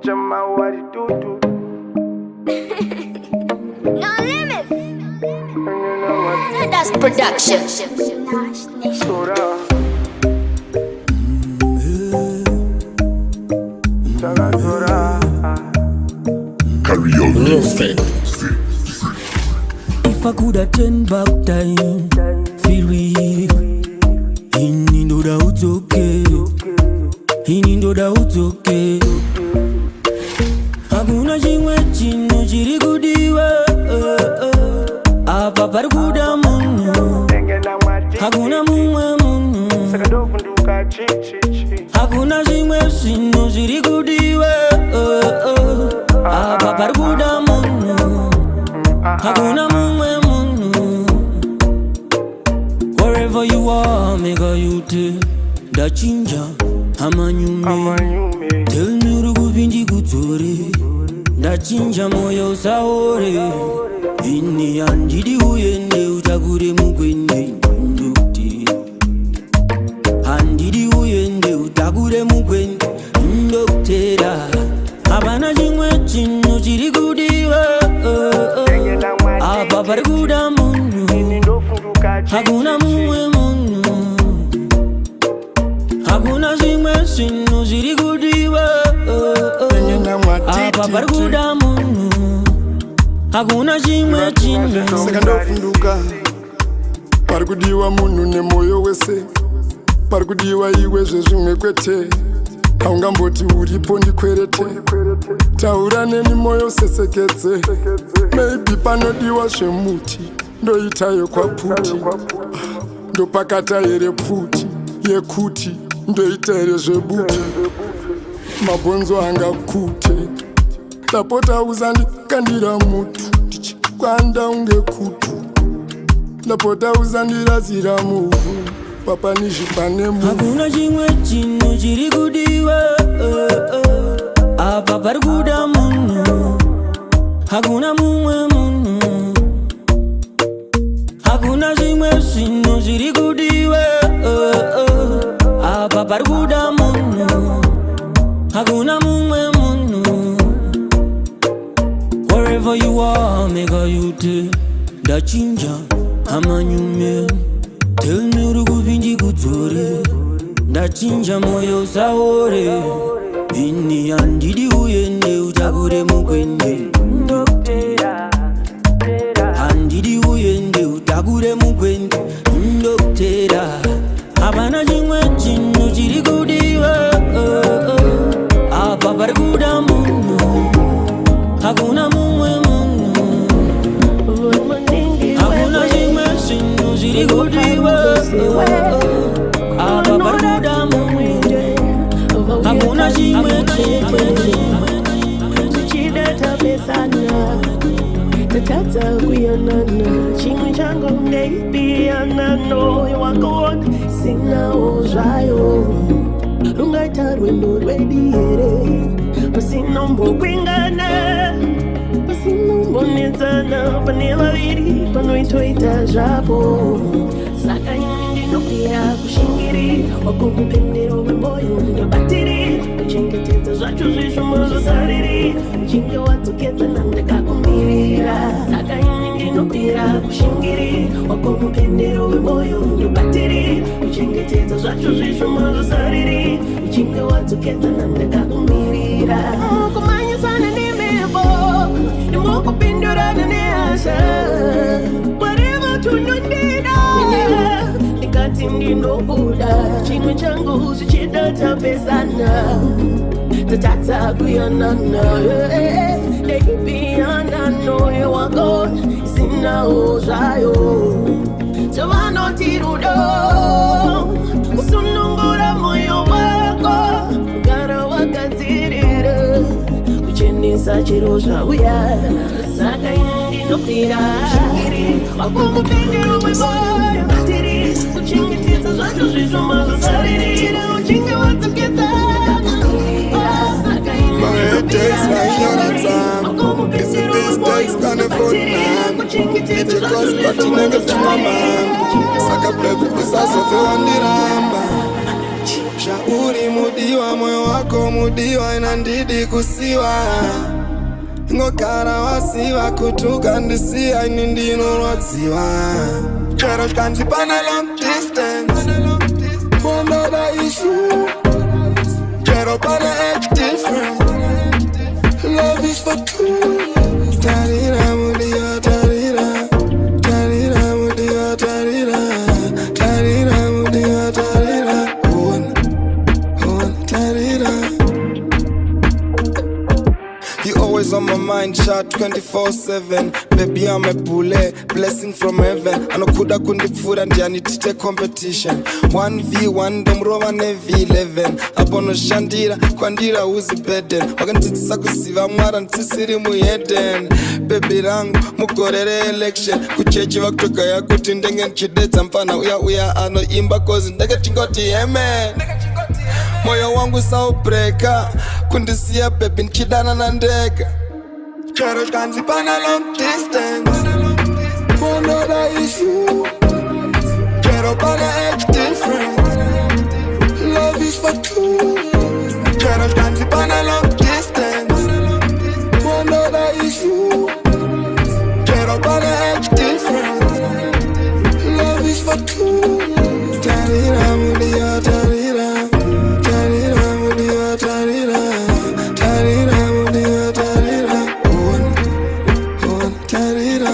Jama, what it do? No limits. Zedaz production. Cariole music. If I could attend back time, feel real. He know that it's okay. He know that it's okay. Hakuna chimwe chino chiri kudiwa. Apa pari kuda munhu. Hakuna mumwe munhu. Hakuna chimwe chino chiri kudiwa. Apa pari kuda munhu. Hakuna mumwe munhu. Wherever you are, make a you-turn. Ndachinja amanyume. Tell me urikupindi kudzore. Ndachinja moyo usaore. Ini handidi uyende utakure mukwende ndokute. Handidi uyende utakure mukwende ndokutera. Hapana chimwe chino chiri kudiwa. Apa pari kuda munhu. Hakuna mumwe munhu. Hakuna chimwe chino chiri kudiwa. Apa pari kuda munhu. Hakuna chimwe chino. Saka ndofunduka. Pari kudiwa munhu nemoyo wese. Pari kudiwa iwe zvezvimwe kwete. Haungamboti uripo ndikwerete. Taura neni moyo seseketse. Maybe panodiwa zvemuti. Ndoitayo kwaputi. Ndopakata here pfuti yekuti ndoita here zvebuti. Mabhonzo anga kute. Ndapota uzandikandira mutu ndichikwanda unge kutu. Ndapota uzandirazira muvhu papanizvipane muvhu. Hakuna chimwe chino chiri kudiwa. Apa pari kuda munhu. Hakuna mumwe munhu. Hakuna chimwe chino chiri kudiwa. Apa pari kuda munhu. Hakuna mumwe munhu. Wherever you are, make a you-turn. Ndachinja amanyume. Tell me urikupindi kudzore. Ndachinja moyo usaore. Ini handidi uyende utakure mukwende ndokutera. Handidi uyende utakure mukwende ndokutera. Hapana chimwe chino chiri kudiwa. Apa pari kuda munhu. Hakuna mumwe munhu. Hakuna chimwe chino chiri kudiwa. Apa pari kuda munhu. Hakuna chimwe chino. Chichidata besana. Tatata kuyanana. Chimwe changu maybe anano. Iwakon sina ojayo. Lungaita rwendo rwediere. Pasinombo kwingana. Pasinombo nenzana. Panela viri panoitoita zvapo. Saka ini ndinopira kushingiri. Wakumupendero wemoyo ndobatiri. Uchengetedza zvacho zvezvomwe zvosariri. Uchinge wadzokedza nandakakumirira. Saka ini ndinopira kushingiri. Wakumupendero wemoyo ndobatiri. Uchengetedza zvacho zvezvomwe zvosariri. Uchinge wadzokedza nandakakumirira. Kumanyisana nemevo. Ndimokupindurana nehasha. Whatever tunondida. Ndikati ndinobuda. Chimwe changu chichidata pesana. Tatata kuyanana. Baby anano yewako. Sina ojayo. Chavanotirudo. Usunungura moyo wako. Gara wakadzirira. Kuchenesa chiro zvauya. Saka ndinopira shingiri. Wakumupendero wemoyo batiri. Uchengetedza zvacho zvezvomwe zvosarira. Uchinge wadzokedza. My days like Jonathan. It's a these days gonna vote man. It's a cross party nigga to my man. Saka play with the size of your ndiramba. Shauri mudiwa moyo wako mudiwa inandidi kusiwa ngokara wasiwa kutuka ndisiya ini ndinorodziwa chero kanzipana long distance for another issue chero pana age different love is for two tarira mudiwa tarira tarira mudiwa tarira tarira mudiwa tarira you always on my mind, shot 24/7. Baby, I'm a bullet, blessing from heaven. Anokuda kundipfura ndiani tite competition 1v1 domrova nev11 abono shandira kwandira uzi beden wakanditisa kusiva mwara ntisiri muheden baby rangu mugorere election kuchechi vakutoka yakuti ndenge nchidedza mfana uya anoimba kozi ndenge tingoti amen moyo wangu saubreka kundisiya baby nchidana na ndega chero kanzipana long distance for another issue chero pana age different love is for two chero kanzipana long distance for another issue chero pana age different love is for two tarira mudia tarira tarira mudia tarira tarira mudia tarira tarira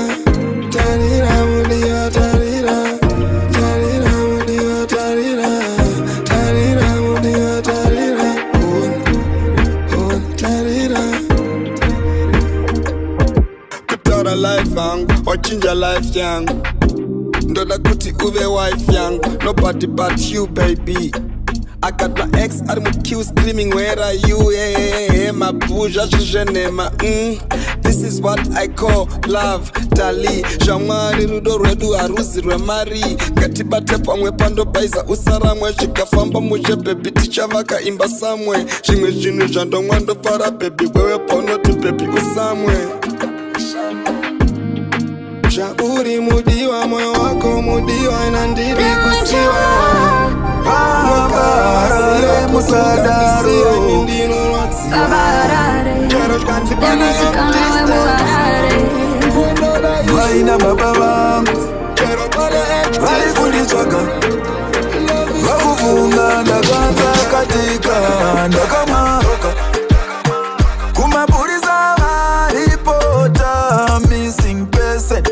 tarira mudia tarira tarira mudia tarira tarira mudia tarira tarira kutora life yangu wachinja life yangu ndoda kuti uve wife yangu nobody but you baby I got my ex at my queue screaming where are you hey my boo jajjenema this is what I call love dali jamwari rudo redu aruzi rwemari ngatibate pamwe pando baiza usaramwe zvikafamba muje baby tichavaka imba samwe zvimwe zvinhu zvandomwa ndofara baby wewe ponoti baby usamwe shauri mudiwa moyo wako mudiwa inandidi kusiwa Abarare musadaro Abarare Emusikana wemuarare Vaina baba vangu Valifundiswaga Vakufunga ndakanza katika ndakamaroka Kumapurisa varipota missing person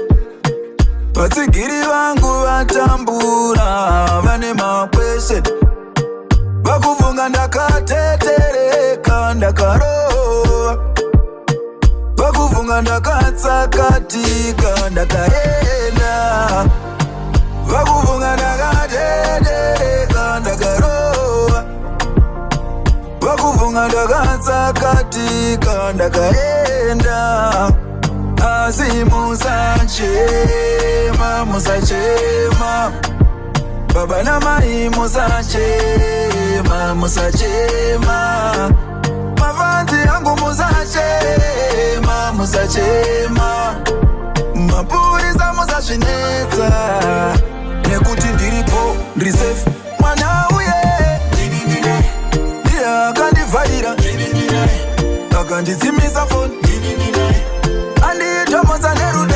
Vatsigiri vangu vatambura vane makweshe vakufunga ndakatetereka ndakarowa vakufunga ndakatsakatika ndakaenda vakufunga ndakatetereka ndakarowa vakufunga ndakatsakatika ndakaenda asi musachema musachema baba na mai musachema musachema mavanzi yangu musachema musachema mapurisa musazvinetsa nekuti ndiripo ndiri safe mwana uye ndiye akandivharira akandidzimisa foni anditomoza nerudo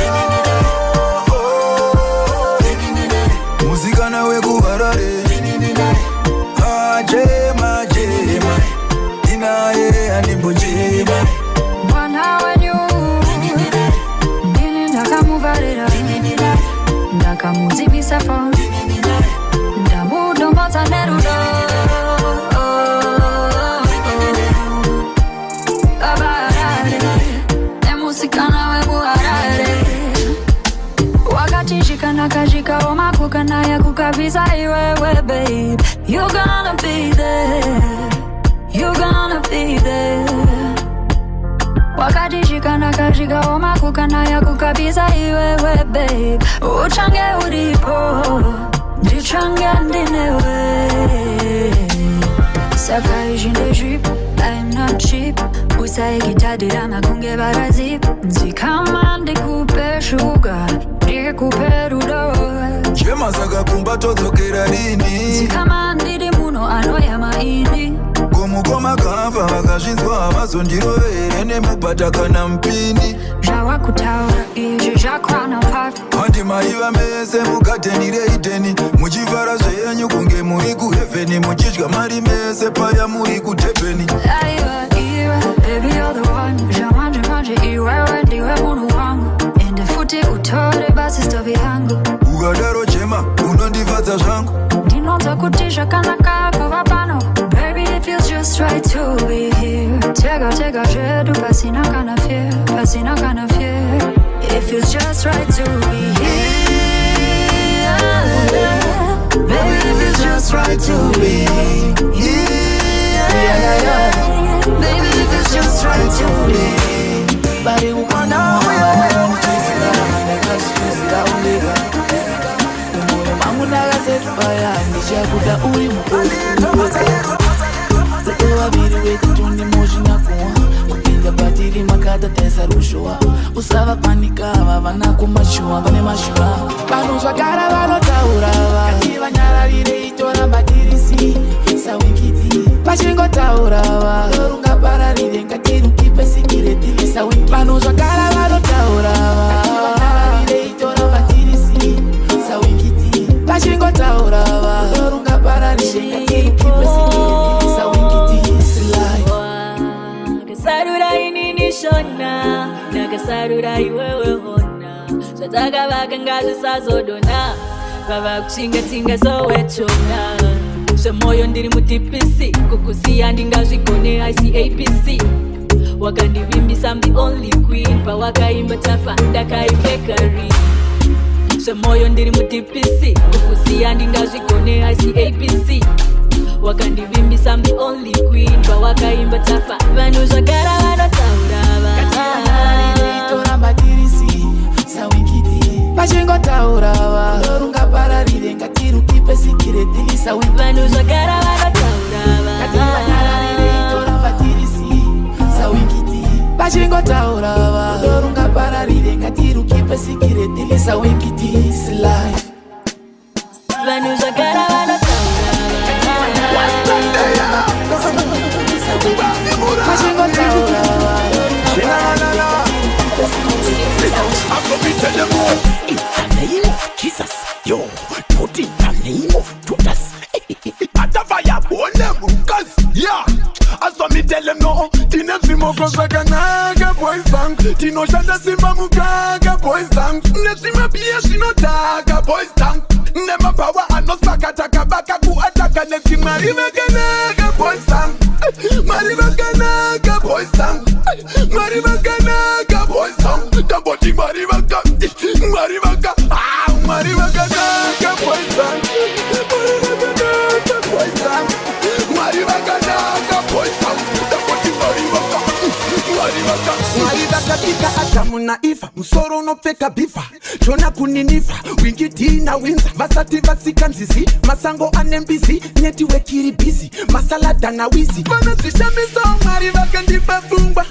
muzikana wekuharare ajema jema inaye andimbojema mwana wenyu ndini ndakamuvarira ndakamudzimisa foni ndamudomodza nerudo abarare emusikana wemuharare wakati shikanaka shikaoma kukanaya kukabisa iwewe babe you gonna be there you gonna be there wakati shikanaka shikaoma kukanaya kukabisa iwewe babe uchange uripo ndichange ndinewe saka izhinde drip I'm not cheap usaikitadira makunge barazip nzikama ndikupe sugar ndikupe rudo chema saka kumba todzokera lini nzikama ndiri muno anoyama Vandipa vakazvinzwa havazondirovere nemubhata kana mpini. Zvawakutaura izvi zvakwana papi. Vandimaiva mese mugadheni reidheni, muchifara zvenyu kunge muri kuhevheni, muchidya mari mese paya muri kudhebheni. Aiwa iwe, baby you're the one. Zvamanje manje iwewe ndiwe munhu wangu, ende futi utore basi story yangu. Ukadaro chema unondifadza zvangu. Ndinonzwa kuti zvakanaka kuva pano. Baby it feels just right to be here. Tega zvedu pasina kana fear, pasina kana fear. It feels just right to be here. Baby it feels just right to be here. Baby it feels just right to be here. Bari ukona Baya, nishakuta uri mukozi Zete wabiri wekutundi mojina kuwa Kupinda batiri makata tesa rushoa Usava panika vavana kumashua Vane mashua Vanu zvakara vanotaurava Kati vanyararire itora batirisi Sawikiti Vashingo taurava Yorunga pararire ngatiru kipe sikireti Sawikiti Vanu zvakara vanotaurava Kati vanyararire itora batirisi Sawikiti Pashingo taurava Yorunga pararire ngatiru kipe sikireti Sawikiti Silai Kasarura inini shona Nakasarura iwewe hona Shataka vaka ngazi sazodona Vava kushinga tinga zowechona Shemoyo ndiri mutipisi Kukusia ndinga zvikone ICAPC Wakandivimbisa I'm the only queen Pawakaimba tafa ndakaipekari Shemoyo ndiri mutipisi Kukusia ndinga zvikone ICAPC Wakandivimbisa I'm the only queen Pawakaimba tafa Vanu zvagara vanotaurava Itora batirisi Sawikiti Pashingo taurava Yorunga pararire ngatiru kipe sikireti Sawikiti Vanu zvagara vanotaurava Kati vanyararire itora batirisi Sawikiti Pashingo taurava Yorunga pararire ngatiru kipe sikireti Sawikiti Silai Vanu zvagara vanotaurava Pashingo taurava I'm gonna be telling you in the name of Jesus, yo, not in the name of Judas. Atavaya bone mukas, yeah. As for me tell them no, Tina Zimo Kosakanaga boys sang, Tino Shada Simba Mugaga boys sang, Nesima Pia Shinotaga boys sang, Nema Power and no Sakataka Bakaku Ataka Nesima Rivaganaga boys sang, Marivaganaga boys sang, Marivaganaga boys sang, Tamboti Marivaga, Marivaga, Marivaganaga boys sang, Marivaganaga boys sang, Marivaganaga boys sang, Tamboti Marivaga, Marivaga. Marivagatika Adamu na Eva, Musoro unopfeka bifa, Chona kuninifa, Wingitina winza, Masati vasikanzizi, Masango anembisi, Netiwe kiri busy, Masalada na wizi, Manasishamiso, Marivagandipa fumba,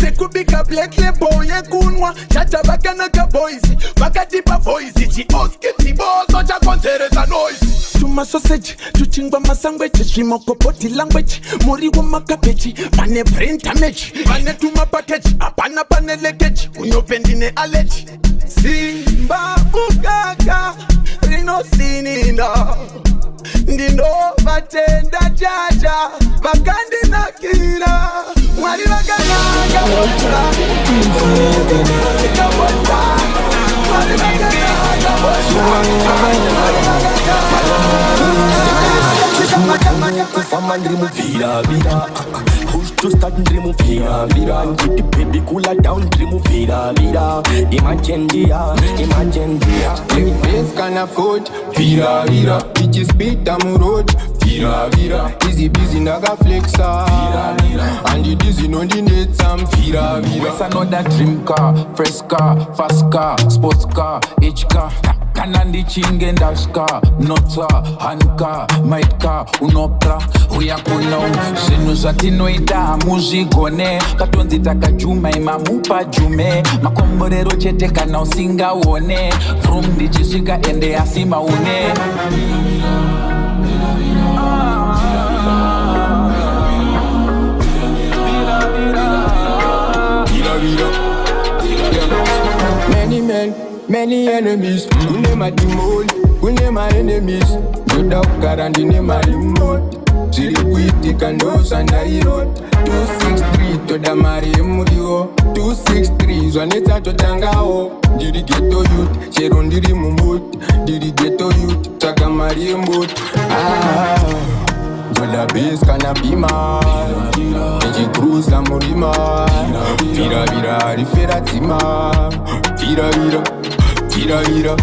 Sekubika black label ye kunwa, Chacha vakanaka boys, Vakatipa voice, Chioski bozo cha konsereza noise. Tuma sausage, tuchingwa masangweche, Shimoko body language, Mori wa makapechi, Pane brain damage, Pane tuma package, Apana pane leggage, Unopendine allergy. Simba ugaga, Rino sinina, Ndino vatenda jaja, Vakandi nakira, Mwari vakanaga wota, Mwari vakanaga Kufama ndrimuvira vira, push to start ndrimuvira vira, nditi baby cooler down ndrimuvira vira, imagendia. Face can afford, vira vira, bitches beat am road, vira vira, easy busy naga flexa, vira vira, and the dizzy no the net some vira vira. Where's another dream car, fresh car, fast car, sports car, H car. Kanandi chinge ndashka, nota, hanka, maitka, unopra, uyakuno, zinu zatinoita, muzigone, katonzi takajuma imamupa jume, makomborero chete kana usinga one, from dichisika ende asima une. Many enemies, kune madimoni, kune my enemies. Joda ukarandi ne marimoti. Ziri kuitika ndosanda iroti. 263 toda mari emuriwo. 263 zvanetsa totangawo. Ndiri ghetto youth, chero ndiri mumbuti. Ndiri ghetto youth, tsvaga mari embuti. Joda base kana bima. Ndichikruza murima. Vira vira rifera dzima. Vira vira. Vira vira.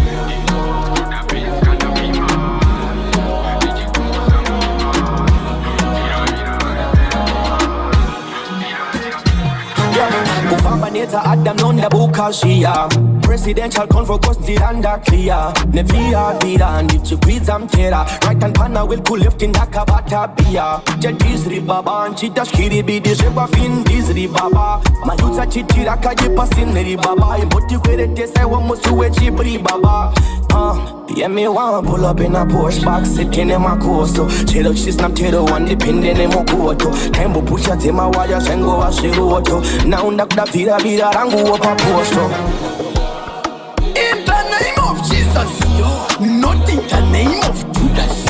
Kufamba neta Adam nonda bukashia. Presidential convocation ziranda clear. Ne vira ndichikwiza mtera. Right hand pana will cool lift in dakabata bia. Jadizri baba nchita shkiri bidi shekwa fin dizri baba. Maluta chitira kajipa sinri baba. Imoti kwere tesa wa musuwe chibri baba. Yeah, me wanna pull up in a Porsche box, sitting in my coaster. Chill out, she's not tero, one depending in my koto. Tembo pusha tema waya, shengo wa shiroto. Na unda vira rangu wapa posto. In the name of Jesus, not in the name of Judas.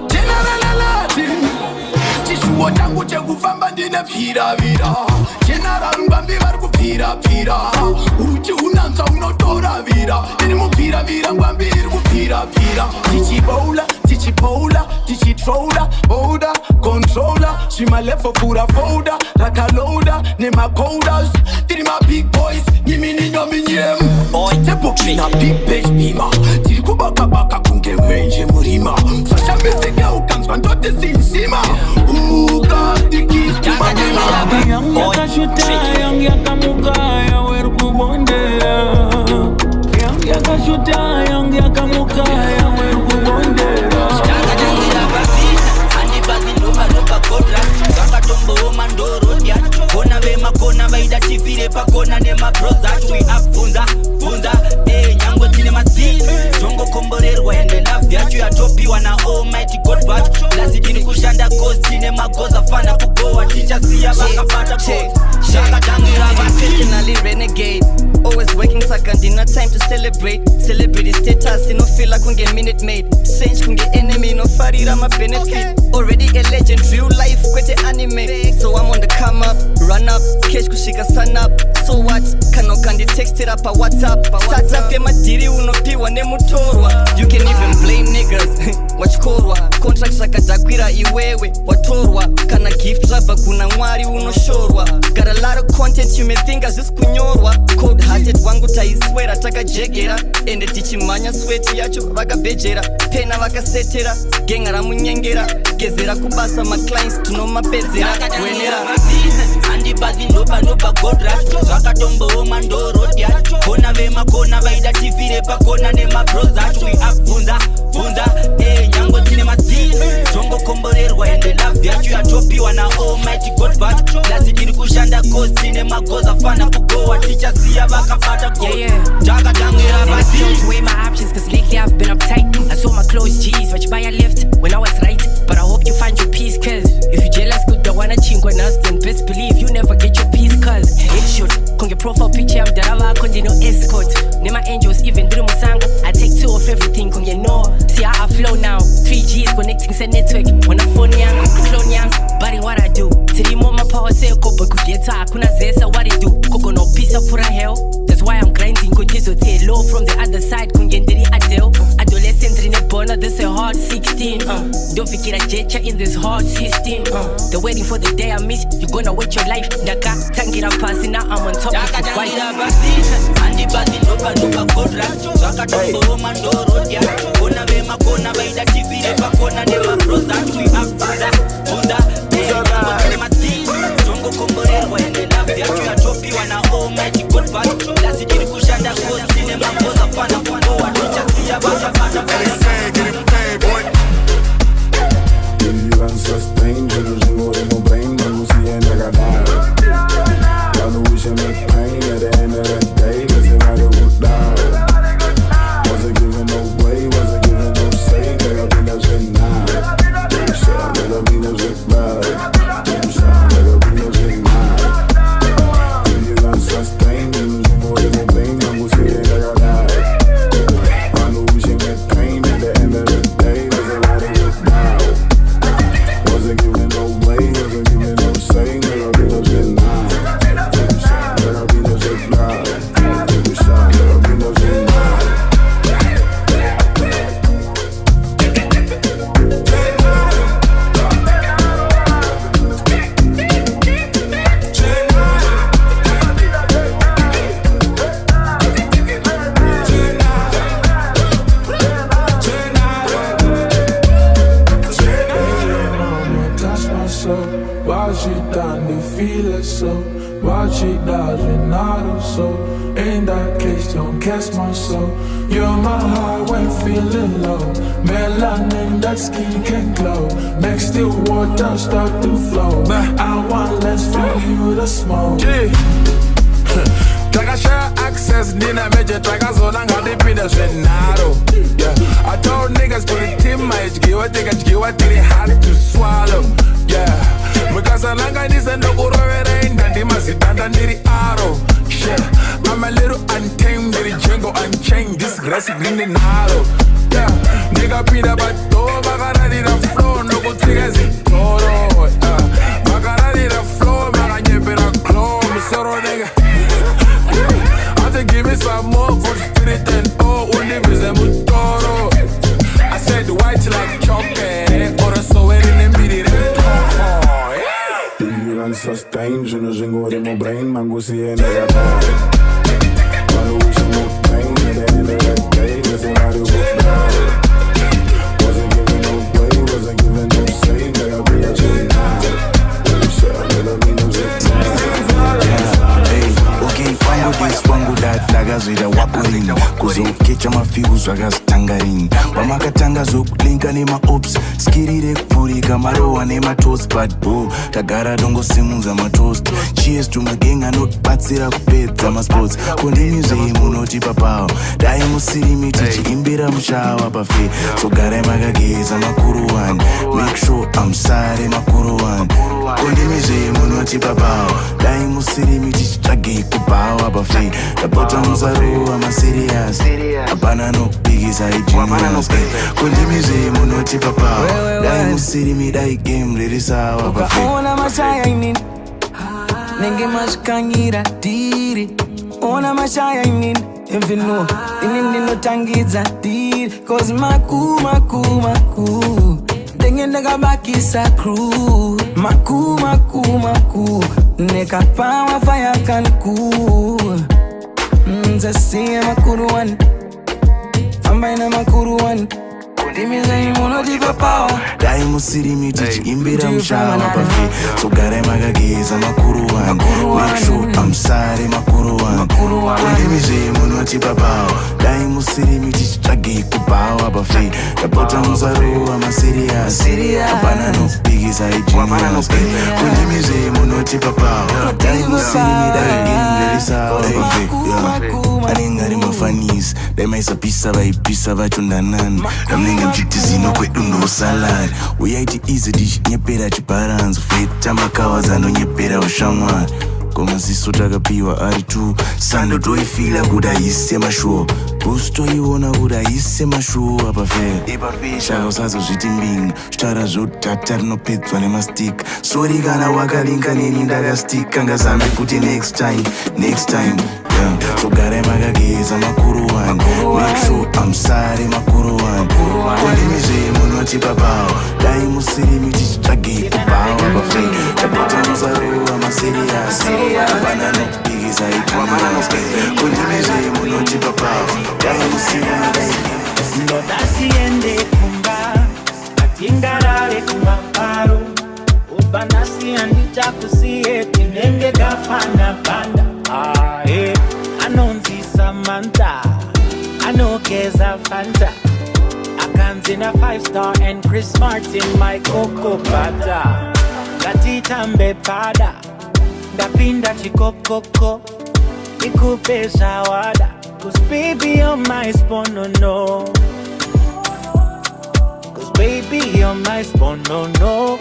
General Latin, Tishuwa tangu chekufamba ndine pira. General mbambi varku pira. Uchi unanza unotora vira. Ndini mupira mbambi irku pira. Tichi bowler, tichi troller, order, controller. She my left for pura folder, like a loader, name my coders. Did my big boys, give me no minyem. Boy, tempo kina big page beamer. Did kubaka kunge range murima. Fasha mesega ukams kantote sinsima. Who got the keys to my name? Young yakashuta, young yakamukaya, where kubondera. Young yakashuta, young yakamukaya, where kubondera. Kona vema kona vaida chifire pakona nema Prayzah we up funza nyango tine mazini Jongo komborerwa ende love yacho yatopiwa na almighty God but lazidini kushanda cause tine magoza fana kugoa teacher siya vakapata shaka tangira Personally renegade, always working second, no time to celebrate. Celebrity status, no feel like kunge minute made. Saints kunge enemy, no farira my benefit. Already a legend, real life, kwete anime. So I'm on the come up, run up, cash kushika sun up. So what? Kano kandi text it up a WhatsApp. Start up ya madiri unopiwa ne mutorwa. You can even blame niggas, wachkorwa. Contracts akadakwira iwewe, watorwa. Kana gift raba kuna mwari unoshorwa. Got a lot of content you may think as this kunyorwa. Cold hearted wangu taiswera taka jegera. Ende tichimanya sweat yacho vaka bejera. Pena vaka setera, genga ra munyengera. Gezera kubasa my clients to know my bezera. Wenera Andi bazi nopa godra. Zaka tombo oma ndoro dia. Kona vema kona vaida chifire pakona nema Prayzah we up funza nyango tine mazini Jongo komborerwa ende love yacho yatopiwa na almighty God but lazidini kushanda cause tine magoza fana kugoa teacher siya vakapata goal. Jaga tangira basi. Don't weigh my options cause lately I've been uptight. I saw my close G's watch by a lift when I was right. But I hope you find your peace cause if you jealous good don't wanna chingwa nas then best believe you never get your peace cause it should. Konge profile picture I'm darava konde no escort. Nema angels even dream musanga. I take 2 of everything konge no. See how I flow now. 3G is connecting the network. When I phone yang, clone yang. Body what I do. Tiri more my power say but could get kuna zesa what it do. Koko no peace up for a hell. That's why I'm grinding konjizo te low from the other side kungendiri adel. Adolescent in a born this a hard 16. Don't fikira jecha in this hard system. They're waiting for the day I miss. You gonna wait your life. Daka tangira passing now I'm on top of the fight. Andi bazi nopa godra. Zaka tombo oma ndoro dia. Kona vema kona vaida chifire pakona nema Prayzah we up funza nyango tine mazini Jongo komborerwa ende love yacho yatopiwa na almighty God but lazidini kushanda cause tine magoza fana kugoa teacher siya vakapata goal. You can sustain, yo no llego de no brain, no si en la ganada. I know we should make pain at the end of the day, cause everybody would die. Wasn't giving no way, wasn't giving no say, que la vida se nada. Let me know shit bad. Watch it down, they feel it so. Watch it dodge and not so. In that case, don't catch my soul. You're my heart when feeling low. Melanin, that skin can glow. Make still water start to flow. I want less from you to smoke. Like I share access, Nina Major, Traga Zona, how they pin us with Naro. Yeah, I told niggas put it in my HG, what they got you, what they had to swallow. Yeah, because I like this and no go over and they must sit down the arrow. Shit, I'm a little untamed, the Django unchained, this grassy green and narrow. Yeah, nigga pina but to, Bagara did a flow, no go take as it toro. Bagara did a flow, Baganya better claw, me sorrow nigga. Give me some more for spirit and oh, only resemble toro. I said white like chocolate, or so in the middle. You can sustain, je ne jingle in my brain, mango see in the other. But we should no pain at the end of that day, there's a lot of work now. Wasn't giving no play, wasn't giving no say, nigga be a chain now. Wangu that ndagazvira wapurini kuzokecha mafyus vakazitangarini pamakatanga zokulinka nemaops skirire kupfurika marohwa nematoast but bo tagara dongosimudza matoast cheers to magang anobatsira kupedza masports kondimusei munotipa pawo dai musirimi tichiimbira mushawa pafe sogarai makageza makuru one make sure amsare makuru one kondimusei munotipa pawo dai musirimi tichitsvagei kupawa pafe tapota musaruwa masirias hapana nokupikisa ijinias kondimusei munotipa pawo dai musirimi dai game riri sawa pafe ukaona mashaya inini nenge masvikanyira tiri ona mashaya inini evino inini ndinotangidza tiri cause maku ndenge ndakabakisa crew maku nekapawa fire can cool nzasiye makuru one ambaina makuru one kundimizei munotipa pawa dai musirimi tichiimbira mushawa pafe sogarai makageza makuru one make sure amsare makuru one kundimizei munotipa pawa dai musirimi tichitsvagei kupawa pafe tapota musaruwa masirias hapana nokupikisa ijinias kundimizei munotipa pawa dai musirimi dai game sawa pafe anenge ari mafanis dai maisapisa vaipisa vachondanani damnenge mchitizino kwedu ndosalari uyaiti izi tichinyepera chibaranzo feta makavaza anonyepera ushamwari komaziso takapiwa ari tu sando toifila kuti aise mashuwa busi toiona kuti aise mashuwa pafe shaka usazozviti mbinga zvitaura zvotata rinopedzwa nemastika sori kana wakalinga neni ndakastika ngazambe futi next time sogarai makageza makuru one make sure amsare makuru one kundimizei munotipa pawo dai musirimi tichitsvagei kupawa pafe tapota musaruwa masirias hapana nokupikisa ijinias kundimizei munotipa pawo dai musirimi dai ndoda tiende kumba atingarare kumafaro upanasi anditakusiye tinenge gafana banda anonzi Samantha anogeza Fanta akanzina 5-star and Chris Martin my cocoa butter ngatitambe pada ndapinda chikokoko ikupe zawada cause baby you're my sponono cause baby you're my sponono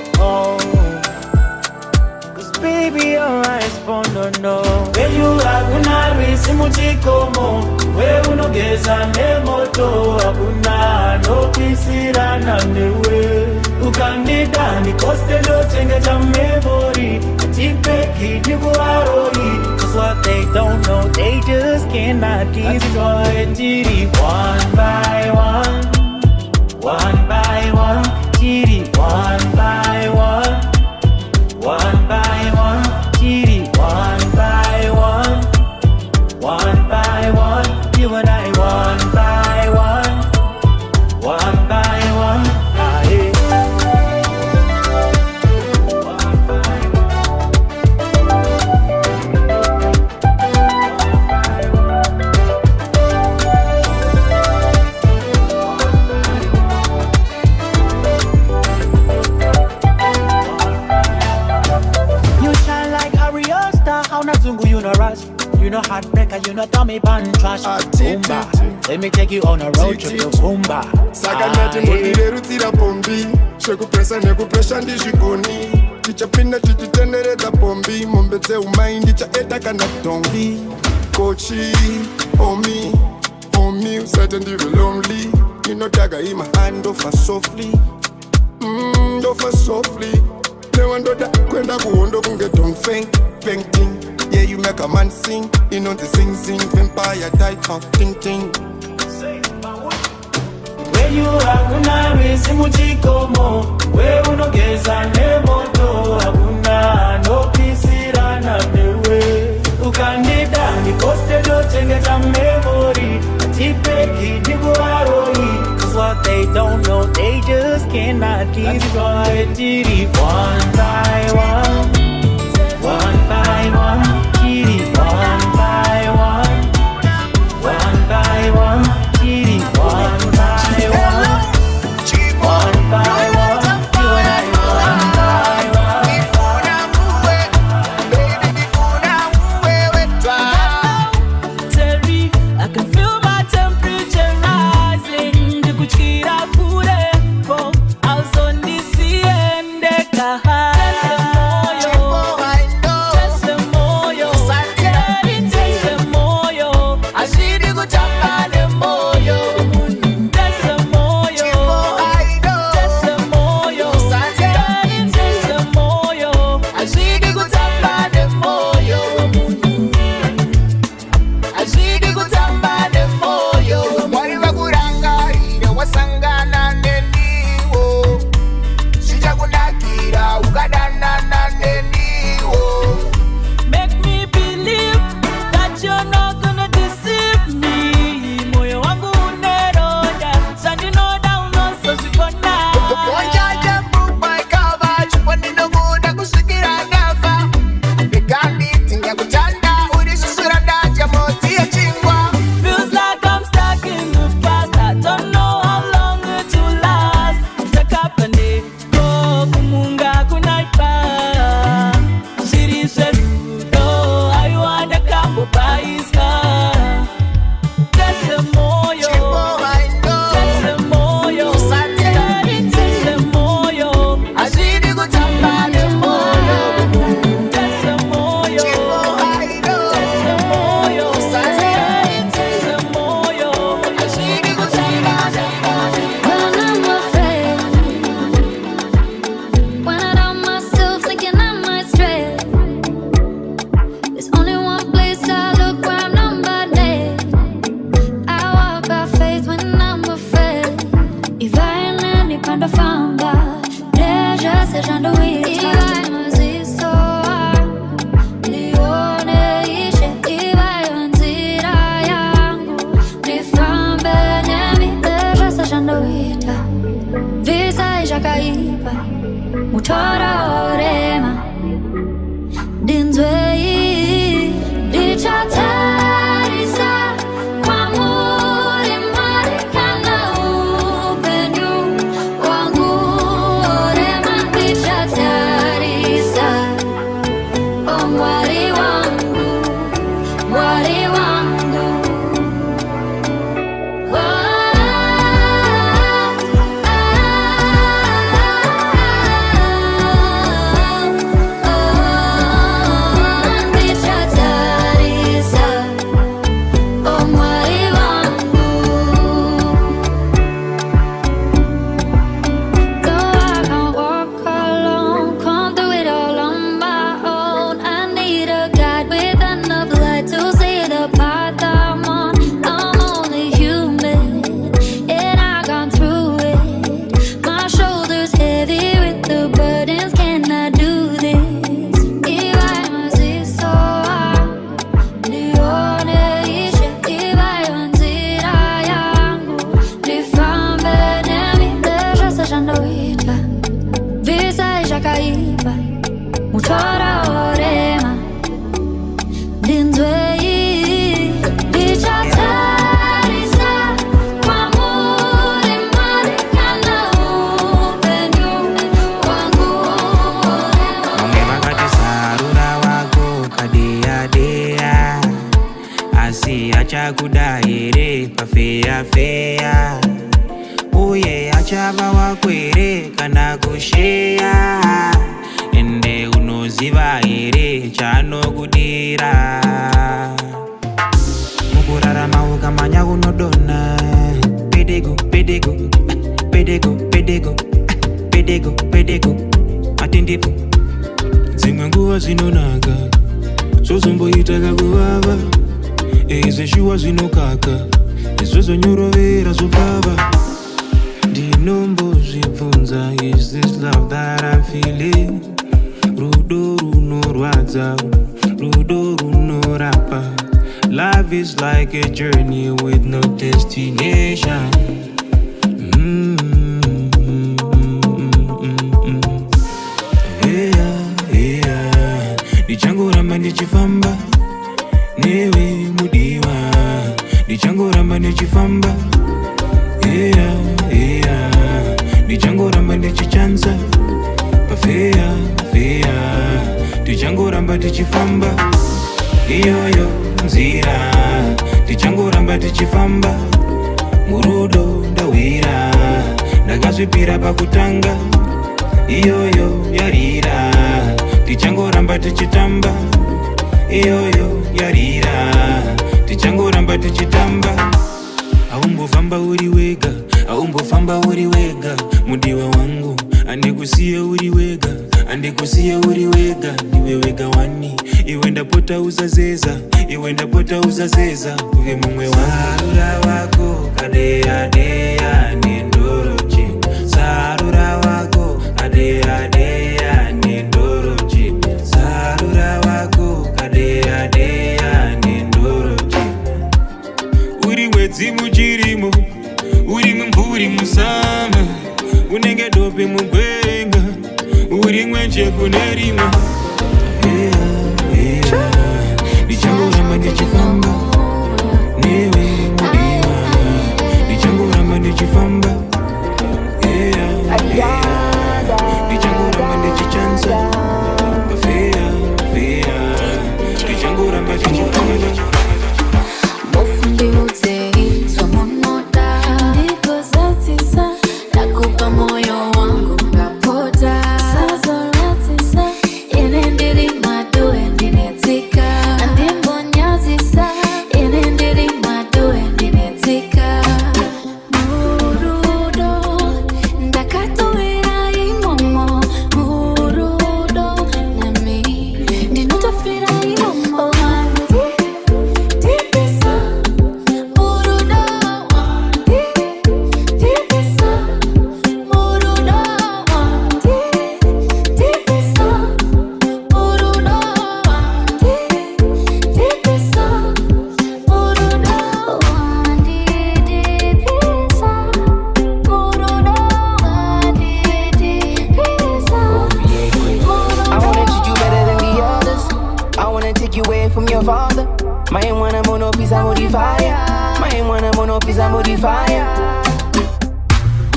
baby, you're my sponono. Where you are, kuna risi muchikomo. Where unogeza nemoto. Abuna no kisira na newe. Ukandida ni koste lo chenge cha memory. Atipeki ni buarori. Cause what they don't know, they just cannot destroy. Tiri one by one. One by one. Tiri one by one. One by one, titty, one by one. One by one, you and I, one by one. One by one, Round a zungu, you no rush. You know heartbreaker, you know Tommy Pan trash. Boomba, let me take you on a road trip to Boomba. Saganati mbonire rutira pombi. Shekupresa nekupresha ndishikoni. Tichapinda tichitenderedza pombi. Mombedze umai ndichaeta kana dongi. Kochi, omi, usati ndiri lonely. You know daga in my hand over softly. Over softly. Never know that kwenda kuhondo kunge don't faint. Painting. Yeah, you make a man sing. You know the sing, vampire type of ting. Where you are, kuna wisi muchikomo. Where unogeza nemoto. Hakuna no pisirana mewe. Ukandida ni poste do chengeta memory. Atipeki digu aroi. Cause what they don't know, they just cannot destroy. Tiri one by one. One by one, kitty, one by one. One by one, kitty, one by one. One by one, you and I, one by one. Before I move baby, before I move Tell me, I can feel my temperature rising. The kuchira pure, go, I was on the sea and the kaha. kuda ere pafeya feya uye achava wakwere kana kusheya ende unoziva ere chanokudira mukurarama ukamanya kunodona pedego pedego pedego pedego pedego pedego atendepo dzimwe nguva zinonaka zvozomboita kakuvava ezeshuwa zvinokaka izvozonyorovera zvobvava ndinombozvibvunza is this love that I'm feeling rudo runorwadza rudo runorapa life is like a journey with no destination ndichangoramba ndichifamba newe mudiwa ndichangoramba ndichifamba ndichangoramba ndichichanza pafeya ndichangoramba ndichifamba iyoyo nzira ndichangoramba ndichifamba murudo ndawira ndakazvipira pakutanga iyoyo yarira tichangoramba tichitamba iyoyo yarira tichangoramba tichitamba aumbofamba uri wega aumbofamba uri wega mudiwa wangu andikusiye uri wega andikusiye uri wega niwe wega wani iwe ndapota uzazeza iwe ndapota uzazeza uve mumwe sarura wako kadeya deya nendoroche sarura wako kadeya deya nendoroche sarura wako kadeya deya nendoroche uri mwedzi muchirimo uri mumvuri musama unenge dope mugwenga uri mwenje kunerima ndichangoramba ndichifamba newe mudiwa ndichangoramba ndichifamba ndichangoramba ndichichanza pafeya ndichangoramba ndichifamba moyo wangu ngapota sazorotisa inendiri madoe ndinetika andimbonyazisa inendiri madoe ndinetika murudo ndakatowera imomo murudo nami ndinotofira imomo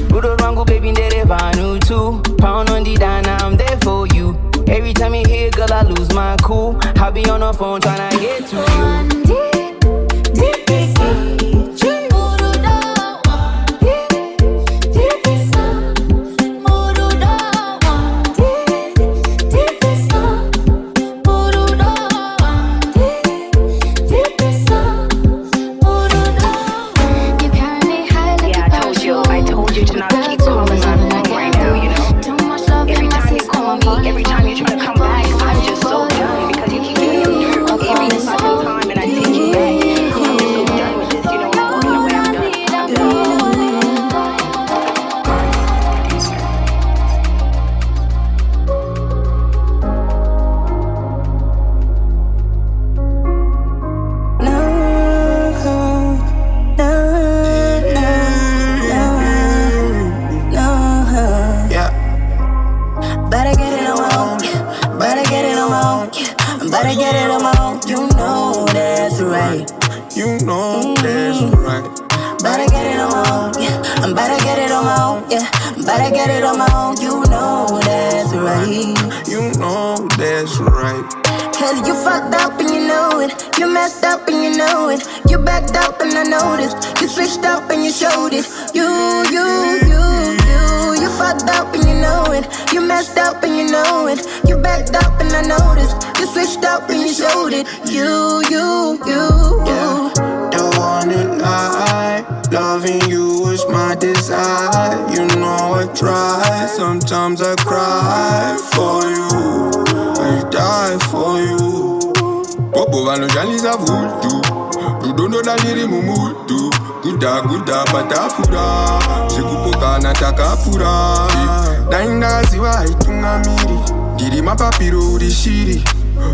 Rudo Rango, baby, never knew too. Pound on the dana, I'm there for you. Every time you hear, girl, I lose my cool. I be on the phone tryna get to you. Every time you try to come back, I'm just so done because you keep doing your time and I take you back. I'm just so done with this, you know. Better get it on my own, you know that's right. You know that's right. Better get it on my own, yeah. I'm better get it on my own, yeah. Better get it on my own, you know that's right. You know that's right. Cause you fucked up and you know it. You messed up and you know it. You backed up and I noticed. You switched up and you showed it. You fucked up and you know it. You messed up and you know it. You backed up and I noticed. You switched up and you showed it. You. Yeah. The one and I, loving you is my desire. You know I try, sometimes I cry for you. I die for you. Popo vano jali za vultu. Rudondo da niri mumutu. Guda patafura. Sekupoka na takafura. Dainga ziwa itunga miri. Diri mapapiro urishiri.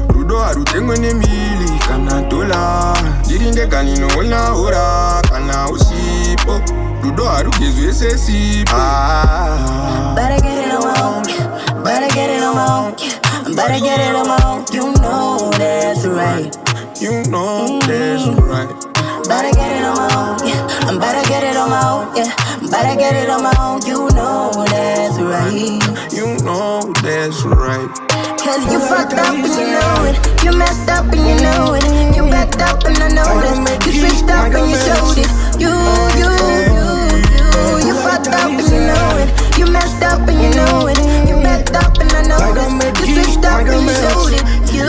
Rudo arutengwe nemili kana dola. Diri ndekanino ona ora kana usipo. Rudo arugezwe sesipo. Better get it along. Better get it along. Better get it along. You know that's right. You know that's right. Better get it along. I'm better get it along. Yeah, better get it along. You know that's right. You know that's right. Cause you fucked up and you know it. You messed up and you know it. You backed up and I noticed. You switched up and you showed it. You fucked up and you know it. You messed up and you know it. You backed up and I noticed. You switched up and you showed it. You.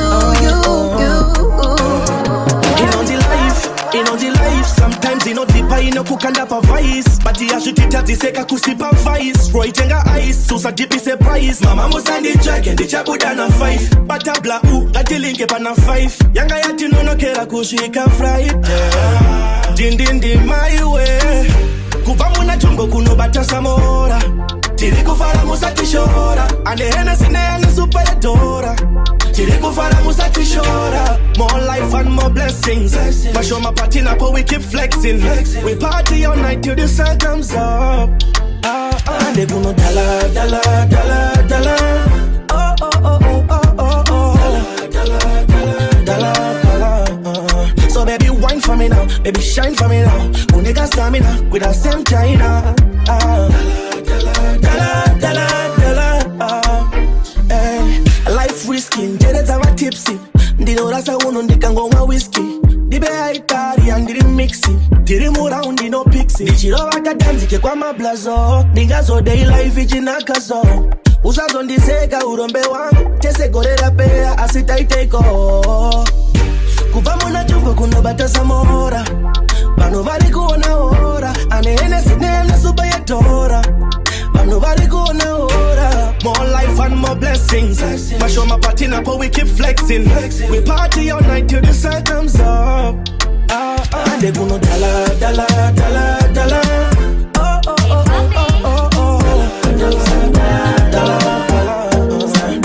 In the life, sometimes you know deeper you know kukanda pa vice. But you should tita ziseka kusipa vice. Roy tenga ice, susa deep is a prize. Mama musandi dragon, the chabuda na 5. Batabla gati linke pa na 5. Yanga yati no kera kushika Friday. Dindi my way. Kuvamu na jungo kuno bata samora. Tiri kufara musati shora. Ane Hennessy ne super adora. Tiri kufara musati shora. More life and more blessings. Masho my party na po we keep flexing. We party all night till the sun comes up. Ande kuno dala. Dala. So baby wine for me now, baby shine for me now. Unega stamina with the same China. Dala. Life risky, jere zawa tipsy. Ndino rasa uno ndikangoma whiskey. Dibe haitari and diri mixi. Diri muraundi no pixie. Ndichiro waka danzike kwa mablazo. Ningazo day life ichinakazo. Usazo ndiseka urombe wangu. Tese gorera pea asitaiteko. Kuvamu na jungo kuno bata samora. Bano vari kuona ora. Ane Hennessy nena super yatora. Bano vari kuona ora. More life and more blessings. Masho my party na po we keep flexing. We party all night till the sun comes up. Ande kuno dala. Dala.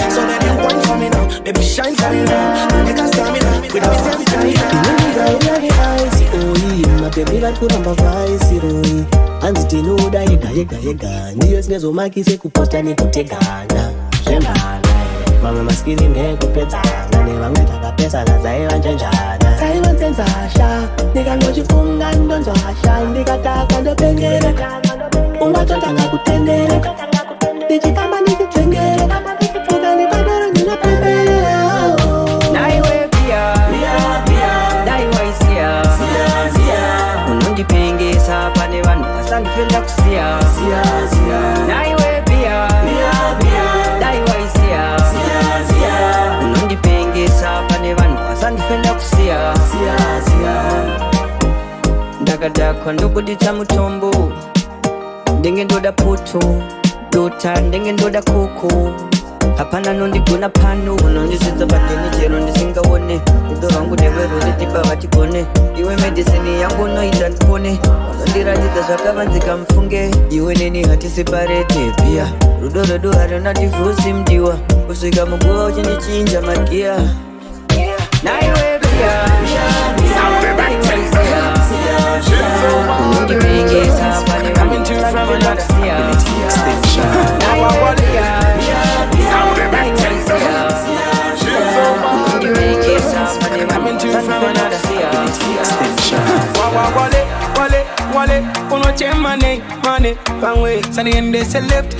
So baby wine for me now, baby shine for me now. Make us stamina with the same Mapemila kuramba vaisi roi Anzi tinoda yega Ndiyo sinezo maki se kuposta ni kutegana Shembana Mama maskili ndeko pezana Newa mwetaka pesa na zaiwa njanjana Zaiwa nsenzasha Nika ngojifunga ndonzwasha Ndikataka ndopengere Ungatota nga kutendere Ndijikamba nikitengere Fuka nipandoro nina pembere Naiwe pia Naiwa isia Unondipengesa pane vanhu asandifenda kusiya Naiwe pia Naiwa isia Unondipengesa pane vanhu asandifenda kusiya Ndakadakwa ndobuditsa mutombo Ndenge ndoda poto Dota ndenge ndoda koko Hapana nondigona pano Unondizidza padeni chero ndisingaone Udo wangu neweru nitipa vatigone Iwe medicine yangu noita ndipone Unondiratidza zvakavanzika mfunge Iwe neni hatiseparete pia Rudo harina divusi mdiwa Kusvika muguva uchindichinja magia Naiwe pia Unondipengesa pane vanhu asandifenda kusiya Naiwe pia Wale, unochema money, wrong way. So the end they say left,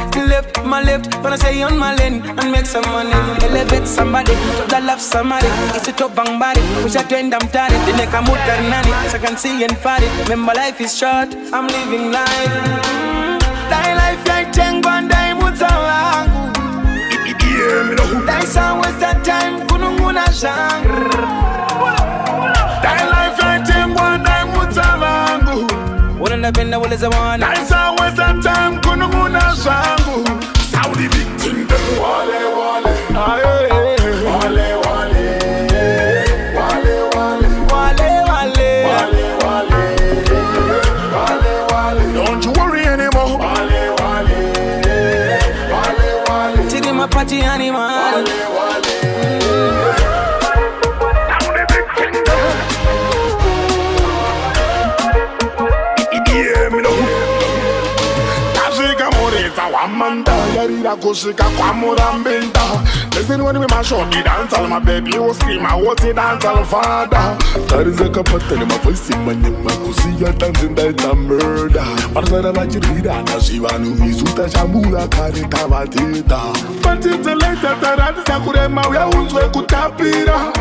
my left. When I say on my lane and make some money, elevate somebody, that love somebody. It's a top bang body, which I tend I'm tired. The neck I'm out nani, so I can see and fight it. Remember life is short, I'm living life. Die life like Django and die mutawangu. Die some waste that time, kununguna shang. Die life like Django and die mutawangu. Unapenda wale za wana. Die some waste that time, kununguna shangu. Saudi big thing, wale wale. Wale wale. Don't you worry anymore. Take my party animal. Amanda, yarira kushika kwa murambinda. Listen when we mash up the dance, all my baby will scream, I want to dance, all father. There is a kapata in my voice in my name, I could see you dancing like a murder. Parzara vachirira na shivanu visuta shambula karita vatita. But it's a later taradi sakurema ya unzwe kutapira.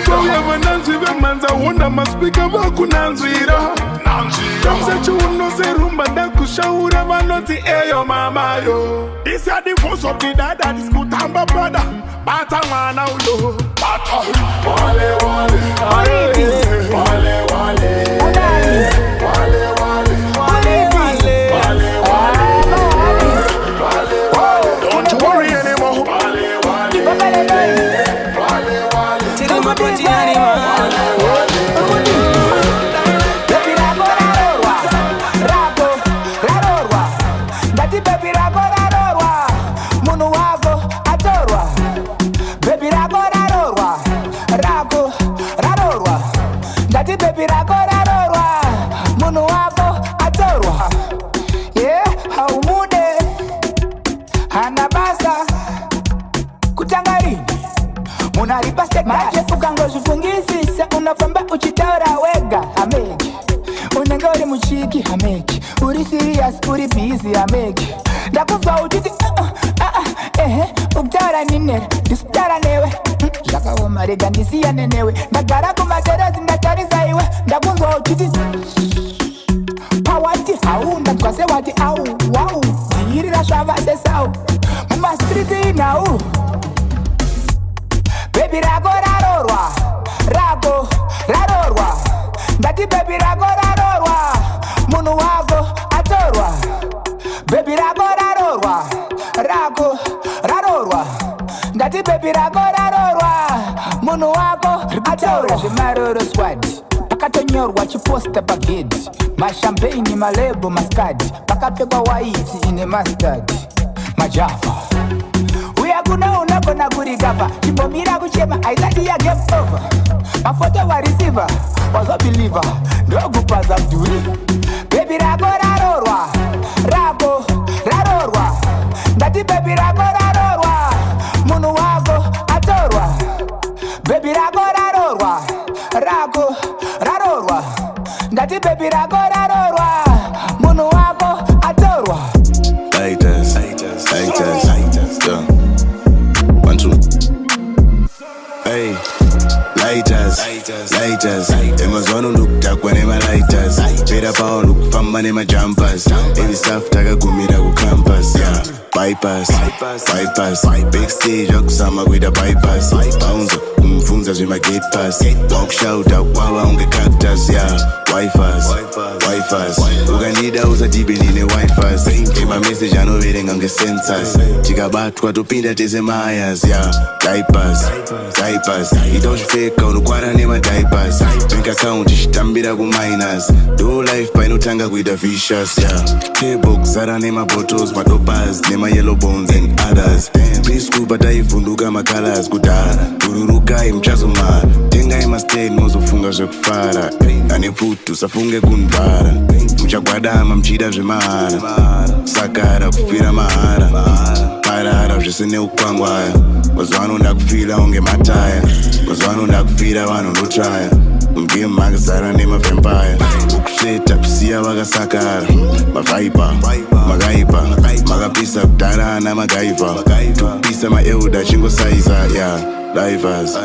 Kwa ya nanzive manza wona maspika vakunanzira. Kamsechu uno serumba ndakushaura vanoti eyo mama yo. This is the voice of the dad that is kutamba brother. Bata mwana ulo. Bata wale wale. Wale wale. Wale wale. Don't you worry anymore. Wale wale. Take my party animal. Ukangozifungisisa unafamba uchitaura wega ameki unengori muchiki ameki uri serious uri busy ameki ndakuva uchiti ukutaura ninere ndisutaura newe zvakaoma rega ndisiyane newe ndagara kumaterasi ndatarisa iwe ndakunzwa uchiti pawati hau ndanzwa sewati au wau dziyirira zvava sesau mumastriti inhau baby rako rarorwa ndati baby rako rarorwa munhu wako atorwa baby rako rarorwa ndati baby rako rarorwa munhu wako atorwa zvemaroro squad pakatonyorwa chiposta pagedhi mashampeini malebo maskadi pakapfekwa waiti ine mastard majava uya kuna unagona kurikapa chimbomira kuchema aisati ya game over mafoto wa receiver wazobelieva ndokupaza mduri baby rako rarorwa ndati baby rako rarorwa munhu wako atorwa baby rako rarorwa ndati baby rako rarorwa munhu wako atorwa. Lighters, yeah. 1, 2. Hey, lighters. Emazonu nuktakwa nema lighters. Pera pao nukufamba nema jumpers. Heavy stuff takagumira ku campus, yeah. Bypass. Backstage akusama kuita bypass. Bounce kumfunza zvema gate pass. Walk shout akwawa unge cactus, yeah. Wi-Fi. Ukanida usadibe nine Wi-Fi. Ema message anoverenga nge sensors. Tikabatwa topinda tese mayas, yeah. Diapers. Itozvipfeka unokwara nema diapers. Bank account ichitambira ku minus. Do life painotanga kuita vicious, yeah. Table kuzara nema bottles, madopas, nema yellow bones and others. Preschool taivhunduka macolors kudhara. Ururukai mchazomara. Tengai mastay mozofunga zvekufara. Ane pfutu usafunge kunvara. Muchagwadama mchida zvemahara. Sakara kufira mahara. Parara zvisine ukwangwaya. Mazuva ano ndakufira unge mataya. Mazuva ano ndakufira vanhu ndotraya. game magazara nema vampire ukusheta kusiya vakasakara mavaipa magaipa makapisa kudhara namagaiva tukupisa maeuda chingosaiza yeah. Livers,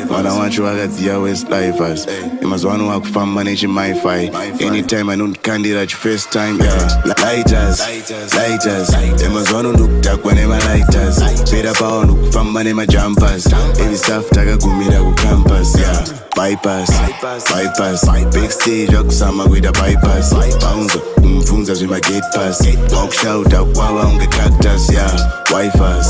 mwana wacho wakadziya west livers emazwano wakufamba nechimaifi anytime anondikandira chifirst time yeah. Lighters emazwano ndokudhakwa nemalighters pera pawo ndokufamba nemajumpers every staff takagumira kucampus yeah. Bypass backstage wakusama kuita bypass bouncer kumfunza zvemagate pass wakushauta kwava unge cactus yeah. Wifers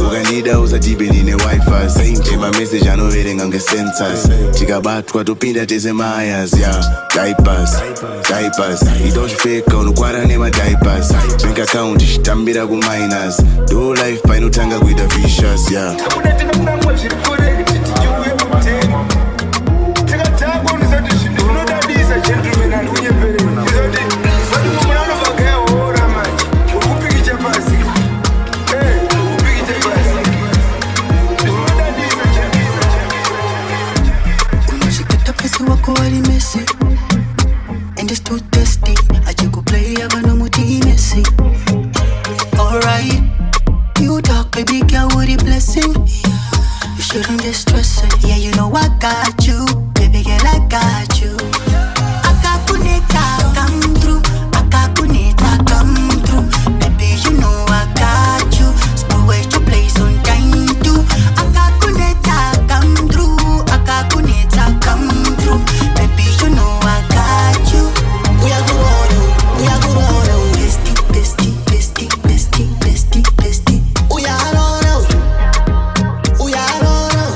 ukanida usatibeni newifers emamessage anoverenga ngesensors tikabatwa topinda tese mayas yeah. Diapers itozvipfeka unokwara nemadipers bank account ichitambira kuminus do life painotanga kuita vicious yeah. And it's too thirsty. I just go play, I got no more messy. Alright, you talk, baby girl, with a blessing. You shouldn't get stressing. Yeah, you know I got you, baby girl, I got you. I got Kuneta, come through. I got Kuneta, come through. Baby, you know I got you. School at your place on time too. I got Kuneta, come through. I got Kuneta, come through. Baby, you know I got you. We are good on bestie. We are on out. We are on out.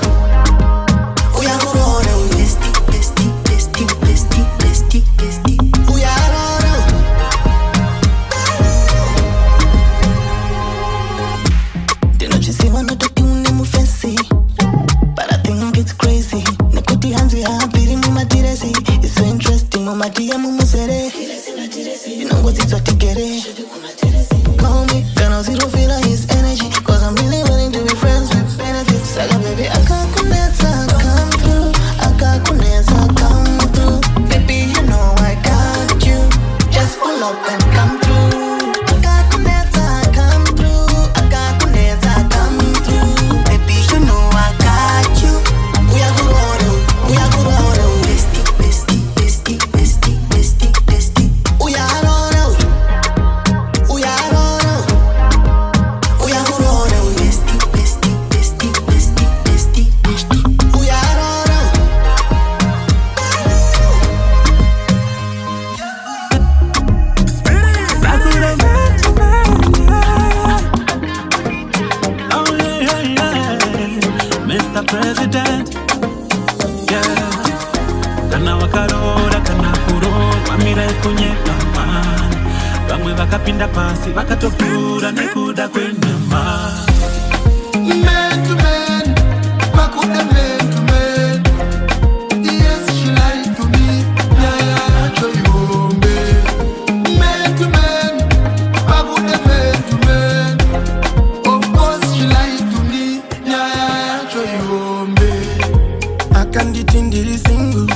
We are good on bestie. We are on out. Didn't you see one of the things I'm fancy? But I think it's crazy. Nakuti hanzi happy mama diresi. It's so interesting mama dia mama sere. You know what it's what to get it. Call me, gonna zero feel his energy. Cause I'm really willing to be friends with benefits. Saga baby, I got Kuneta, come through. I got Kuneta, come through. Baby, you know I got you. Just pull up and come through. I got Kuneta, come through. I got Kuneta, come through. Baby, you know I got you. We are good order. We are good order. Bestie. We are on out. We are on out. We are good order. Bestie. We are on out. Mr. President, yeah. Kana wakarora, kana kurora, wamira kunyeka man. Bamwe vakapinda pasi, vakatokura nekuda kwenyama. Man to man, back with the man to man. Yes, she lied to me. Yeah, show you home, man to man, back with the man to man. Of course, she lied to me. Yeah, show you home, I can't ditindiri single.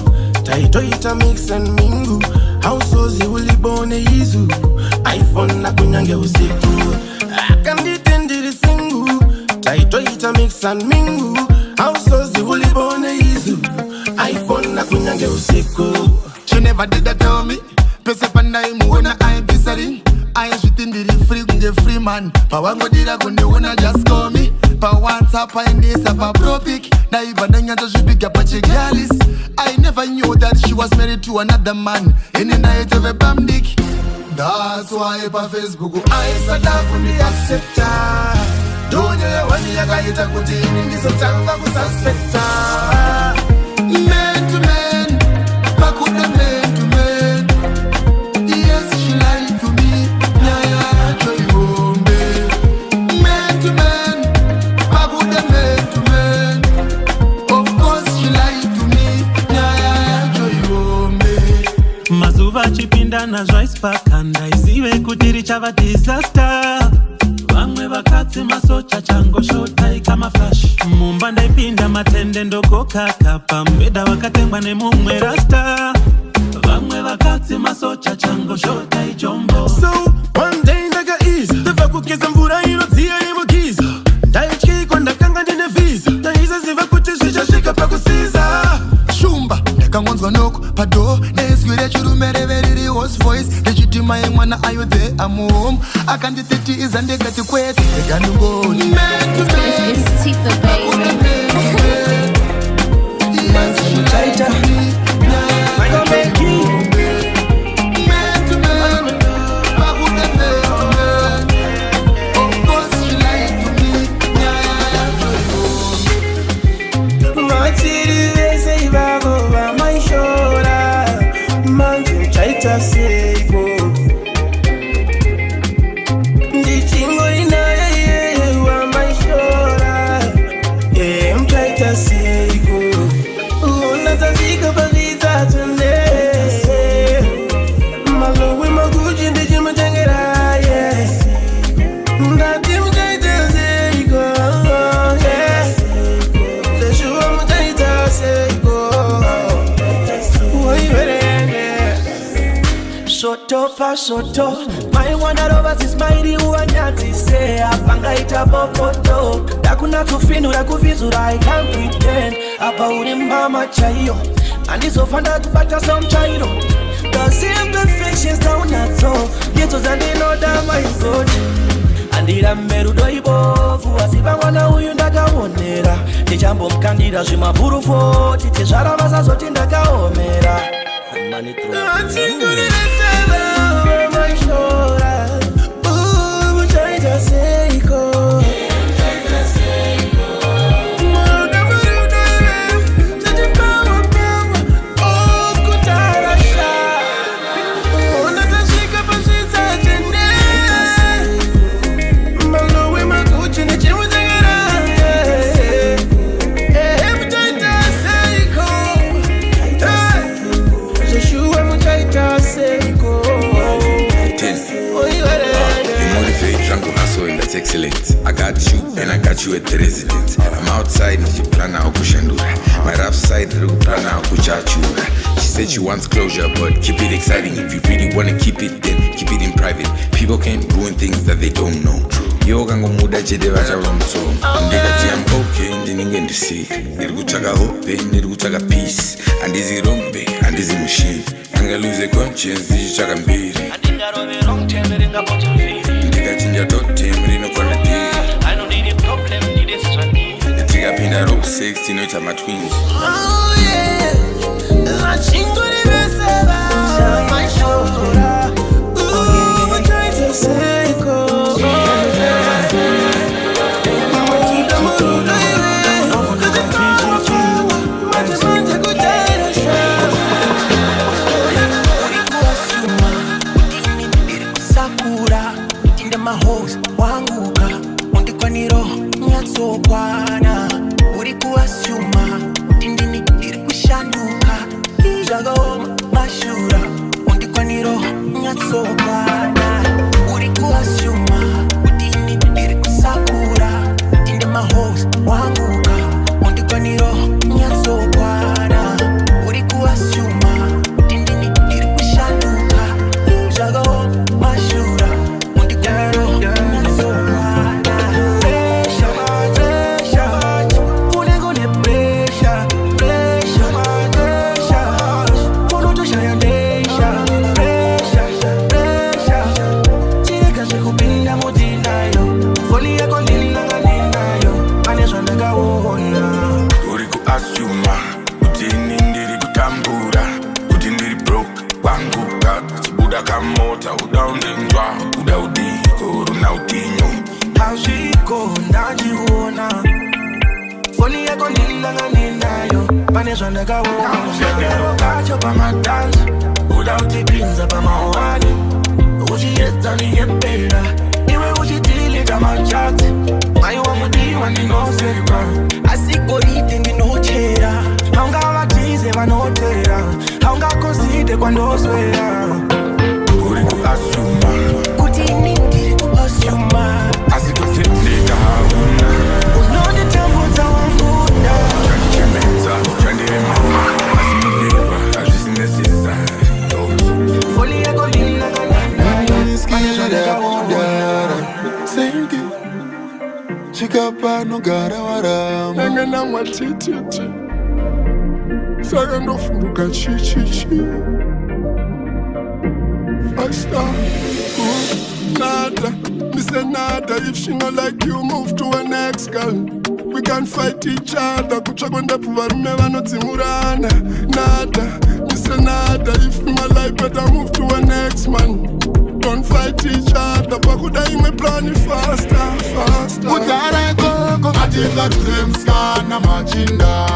Taito ita mix and mingle. Households uli bone izu. iPhone na kunyange usiku. I can't ditindiri single. Taito ita mix and mingle. Households uli bone izu. iPhone na kunyange usiku. She never did that tell me. Pese panda imuona I bisari. I shitindiri free kunge free man. Pa wango dira kunde una just call me. Pa WhatsApp I ndesa pa propic. Na ibanda nyanta shipiga pa chigalis. I never knew that she was married to another man. Any night of a bam dick. That's why pa Facebook I sada kundi accepta. Donye ya wani ya kaita kutini nisotanga kususpecta. Man to man, back with the man to man. Yes, she lied to me. Yeah, show you home, man to man, back with the man to man. Of course, she lied to me. Yeah, show you home, Mazuva chipinda na zvaispakanda izive kuti richava disaster. Vamwe vakatsi masocha chango shota ikama flash. nyumba ndaipinda matende ndoko kaka pambeda wakatengwa nemumwe rasta vamwe vakatsi masocha chango shota ichombo. So one day ndaga ease ndava kugeza mvura inodziya imugiza ndaityiko ndakanga ndine visa ndaiza ziva kuti zvichasvika pakusiza shumba ndakangonzwa noko pado nezwi rechirumereve riri host voice rechitima yemwana ayo the amuhome akanditetiiza ndegati kwete reganungoni Soto, my one over is mighty uanyati say apangaita popoto dakuna tufinura kuvizura I can't pretend apa uri mama chayo andizofanda kupata some chairo the imperfections down at so yeto zandino da my god andira merudo ibovu asibangwana uyu ndakaonera ndichambo mkandira zvimabhuru 40 tezvara vasazoti ndakaomera mani excellent. I got you and I got you at the residence. I'm outside and she plan out kushandura. My rough side plan out kuchachura. She said she wants closure but keep it exciting. If you really wanna keep it then keep it in private. People can't ruin things that they don't know. Yo kango muda chede vachavamso. Ndikati I'm okay ndininge ndisi. Ndiri kutsvaka hope, ndiri kutsvaka peace. Andizi rombe, andizi mushini. Anga lose conscience ndichitsvaka mbiri. Andingarove wrong time ringapota viri. Ndikachinja totem rinokwana diri. I don't need a problem, need a struggle. Tikapinda row 6 tinoita matwins. Oh yeah, machingo riveseva my shoulder. Ooh, I'm trying to say go. Wanguka undikwaniro nyatsokwana uri kuasuma tindini iri kushanduka zvakaoma mashura undikwaniro nyatsokwana uri kuasuma tindini iri kusakura tinde mahos wanguka undikwaniro nyatsokwana uri kuasuma tindini iri kushanduka zvakaoma mashura Kamota udaundengwa udaudiko runautinyo hazviko ndachiona foni yako ndililanganinayo pane zvandakaona zvekero kacho pamatanza uda utipinza pamahwani uchiedza niyepera iwe uchitilika machati aiwa mudiwa ndinosekwa asikorite ndinochera haungavatize vanotera haungakosite kwandoswera uri kuasuma kuti ndiri kuasuma asikutendeka hauna unonditambudza wangu kugara warama nanga namwatititi saka ndofunduka chichichi Faster Nada, me say nada. If she not like you, move to a next girl. We can fight each other. Kucha kwenda puvarume vanotimurana. Nada, me say nada. If me my life better move to a next man. Don't fight each other. Pakuda ime plan faster, faster. Utara koko atinga dream skana machinda.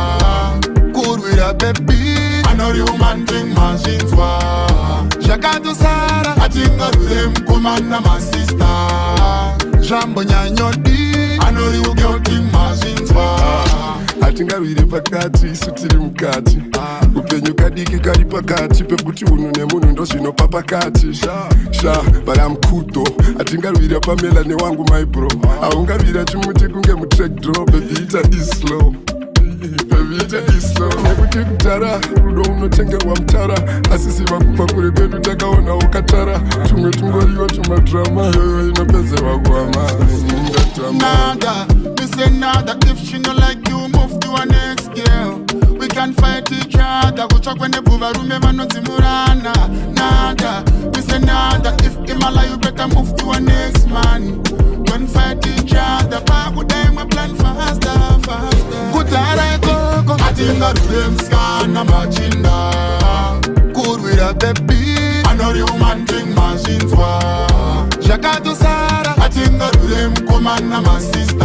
Cool with a baby. I know you man drink machines wa. Shakatu Sara, I think I them commander my sister. Jambo nyanyodi, I know you girl king machines wa. I think I read pakati, sutiri mkati. Upenyu kadiki kari pakati, peputi unune munu ndoshino papakati. Sha, but I'm kuto. I think I read Pamela ne wangu my bro. Aunga read chumuti kunge mu track drop, baby ita is slow. Vita islo nekuti kutara rudo unotengerwa mutara asisi vakupa kure kwedu takaona ukatara tumwe tungoriwa tumadrama yoyo inopedzerwa kuhama Nada, we say nada. If she not like you, move to a next girl. We can fight each other. Kucha kwende puvarume vanotimurana. Nada, we say nada. If Imala you better move to a next man. Don't fight each other. Pakuda my plan faster, faster. Kutara koko, atinga dream skana machinda. Cool with a baby. I know you man drink machines wa. Shakatu Sara, atinga dream commander my sister.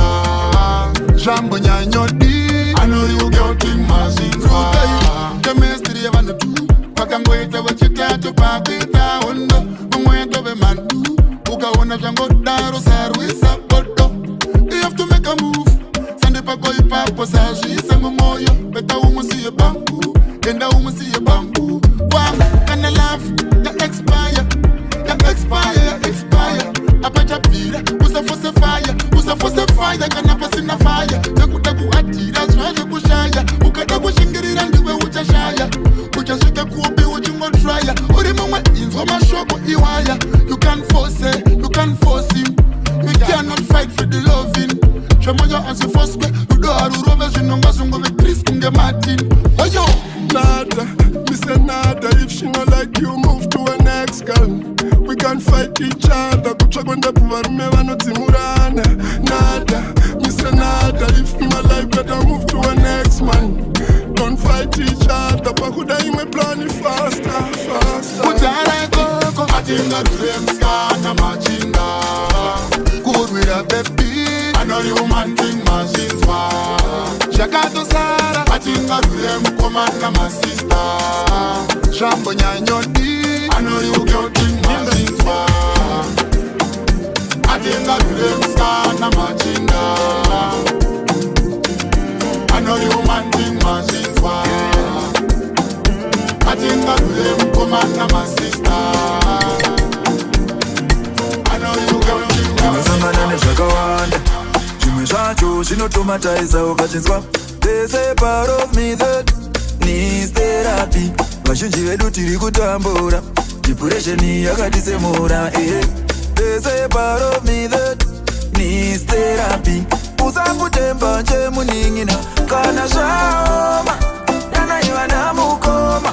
Jambo nyanyodi, I know you girl king machines wa. Chemistry of the two. Pakangwete wachita to pakita undo. Mungwete be mandu. Uka una jango daru service koto. You have to make a move. Sande pa koi pa posaji sema moyo. Beta umusi ye bambu. Kenda umusi ye bambu. Wam kana laugh, ya expire. Ya expire. Apacha pira, usa fose fire. Kana pasina fire. Takuta kuatira, zwaje kushaya. Ukata kushingirira ndiwe uchashaya. Uchashika kuobi uchungo trya. Uri mama inzo mashoko iwaya. You can't force it, you can't force him. You cannot fight for the loving. Shamoya as a first way. Udo arurove zinonga zungo ve Chris kunge Martin. Oyo! Nada, me say nada. If she not like you, move to a next girl. We can fight each other. Kucha kwenda puvarume vanotimurana. Nada, me say nada. If my life better move to a next man. Don't fight each other. Pakuda ime plan faster, faster. Kutara koko, atinga dream skana machinda. Good with a baby. I know you man drink machines wa. Shakatu Sara, atinga dream commander my sister. Jambo nyanyodi, I know you girl king machines wa. Atinga dream skana machinda. I know you man drink machines wa. Atinga dream commander my sister. I know you girl king machines wa. Zvimwe zvacho zvinotomataidza ukachinzwa. There's a part of me that needs therapy. Vazhinji vedu tiri kutambura, depression yakatisemura. There's a part of me that needs therapy. Usakutemba nje muningina kana zvaoma kana iva namukoma.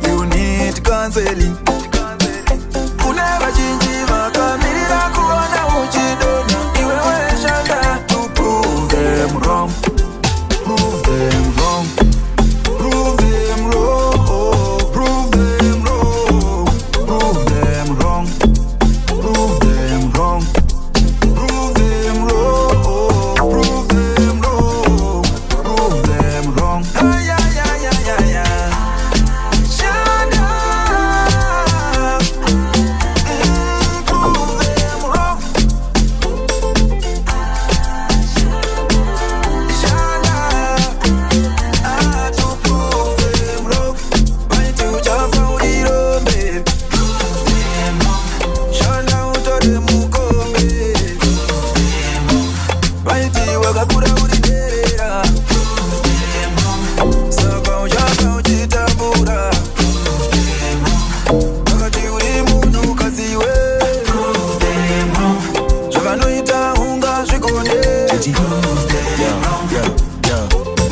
You need counseling. Kune vazhinji vakamirira kuona uchidona. Iwe weshanda to prove them wrong. Prove them wrong. Prove them wrong. Prove them wrong. Prove them wrong. Prove them wrong. Prove them wrong. Prove them wrong.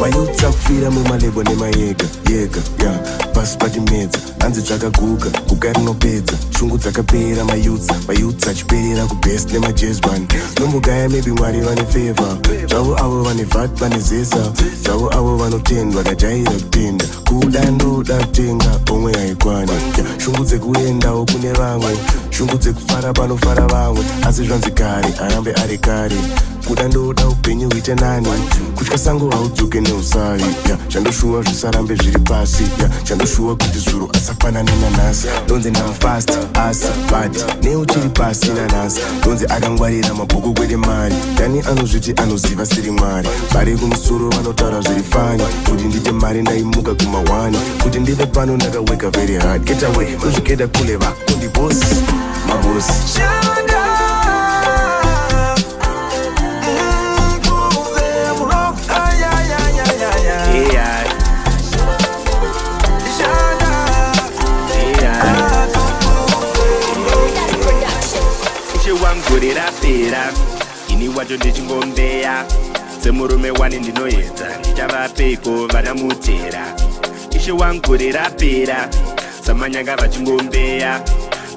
mayutsa kufira mumalebo nemayega yega ya pasi patimedza hanzi dzakaguka guka rinopedza shungu dzakapera mayutsa achiperera kubest nemajesban nombogaya maybe mwari vane feva zvavo avo vane vat vane zesa zvavo avo vanotendwa dajaira kutenda kuda ndoda kutenga omwe yaikwana shungu dzekuendawo kune vamwe shungu dzekufara panofara vamwe asi zvanzi kare arambe ari kare kuda ndoda upenyu huite nani kutya sango haudzuke neusari chandoshuwa zvisarambe zviri pasi chandoshuwa kuti zvuro asafanane nanhasi donzi namfast asi but neuchiri pasi nanhasi donzi akangwarira mabhuku kwete mari dani anozviti anoziva siri mwari vari kumusoro vanotaura zviri fani kuti ndite mari ndaimuka kumawani kuti ndive pano ndakaweka very hard get away uzvikeda kule vakundi bosi mabosi Rapera ini wacho ndichingombeya semurume wani ndinoedza ndichavapeko vanamutera ishe wanguri rapera samanyanga vachingombeya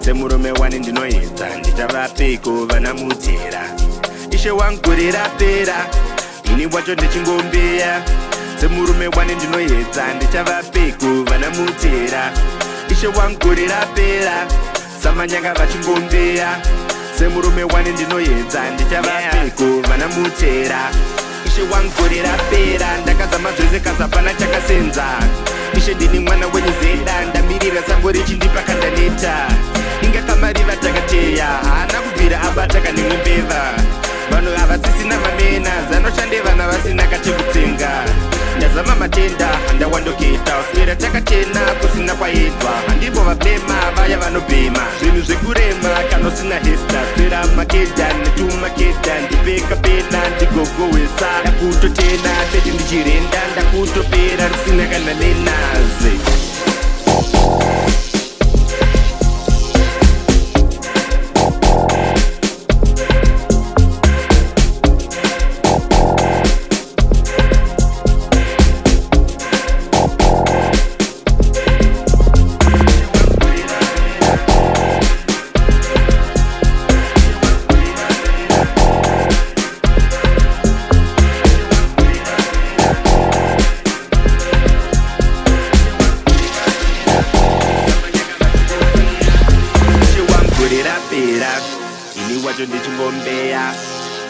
semurume wani ndinoedza ndichavapeko vanamutera ishe wanguri rapera ini wacho ndichingombeya semurume wani ndinoedza ndichavapeko vanamutera ishe wanguri rapera samanyanga vachingombeya semurume wani ndinoedza ndichavapeko vanamutera ishe wangorera pera ndakazama zvese kasapana chakasenza ishe ndini mwana wenyu zeda ndamirira sango richindipa kandaneta ingakamariva takateya haana kubvira abata kanemwe mbeva vanhu havasisina mamena zanoshande vana vasina kachekutsenga ndazama matenda handawandoketa uswera takachena kusina kwaedwa handivo vapema vaya vanobhema zvinhu zvekurema kanosina hesta swera makeda netumakeda ndipeka pena ndigogowesa ndakutotena teti ndichirenda ndakutopera risina kana nenaze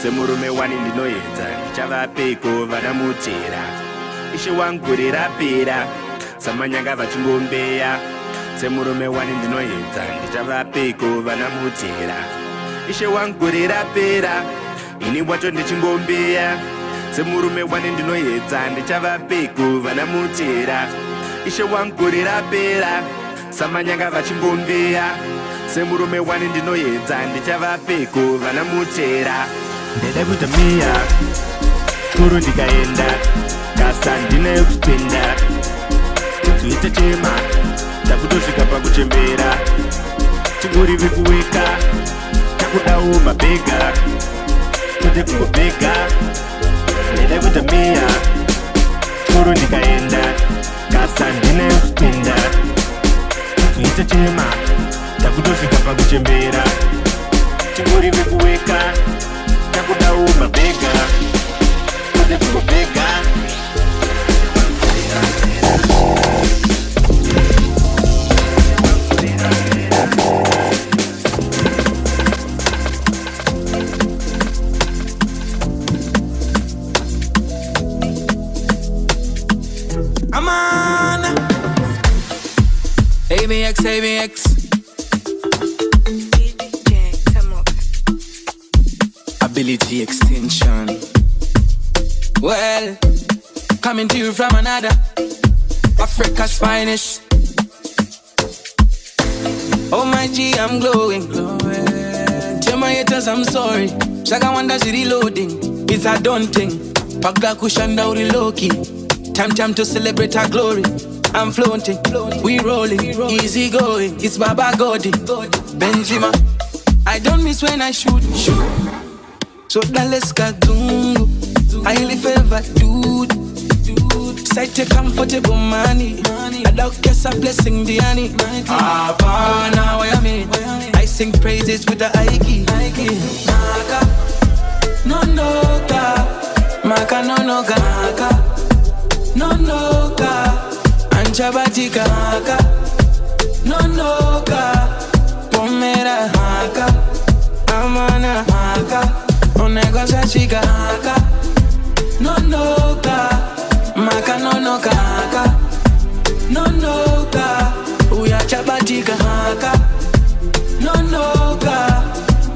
semurume wani ndinoedza ndichavapeko vanamutera ishe wanguri rapera samanyanga vachingombeya semurume wani ndinoedza ndichavapeko vanamutera ishe wanguri rapera ini wacho ndichingombeya semurume wani ndinoedza ndichavapeko vanamutera ishe wanguri rapera samanyanga vachingombeya semurume wani ndinoedza ndichavapeko vanamutera ndeda kuita miya chikuru ndikaenda kasa ndina yekupenda tizoita chema ndakutosvika pakuchembera chingorive kuweka takudawo mabhega tote kungobhega ndeda kuita miya chikuru ndikaenda kasa ndina yekupenda tizoita chema ndakutosvika pakuchembera chingorive kuweka takudawo mabhega tote kungobhega ABX Ability extension. Well, coming to you from another Africa's finest. Oh my G, I'm glowing. Tell my haters I'm sorry. Shaka wanda she reloading. It's a daunting. Pagda kushanda uri low-key. Time to celebrate our glory. I'm floating, we rolling, easy going. It's Baba Godi, Benzema. I don't miss when I shoot. So that let's go. I really favor dude. I take comfortable money. I don't guess a blessing the honey. Now I mean, I sing praises with the Ike. Maka, no ka, Maka no ka, no ka, Anchabatika Maka, no ka, Pomera Maka, Amana Maka, Onegosa Chica Maka, no ka, Maka no ka, no ka, Uya Chabatika Maka, no ka,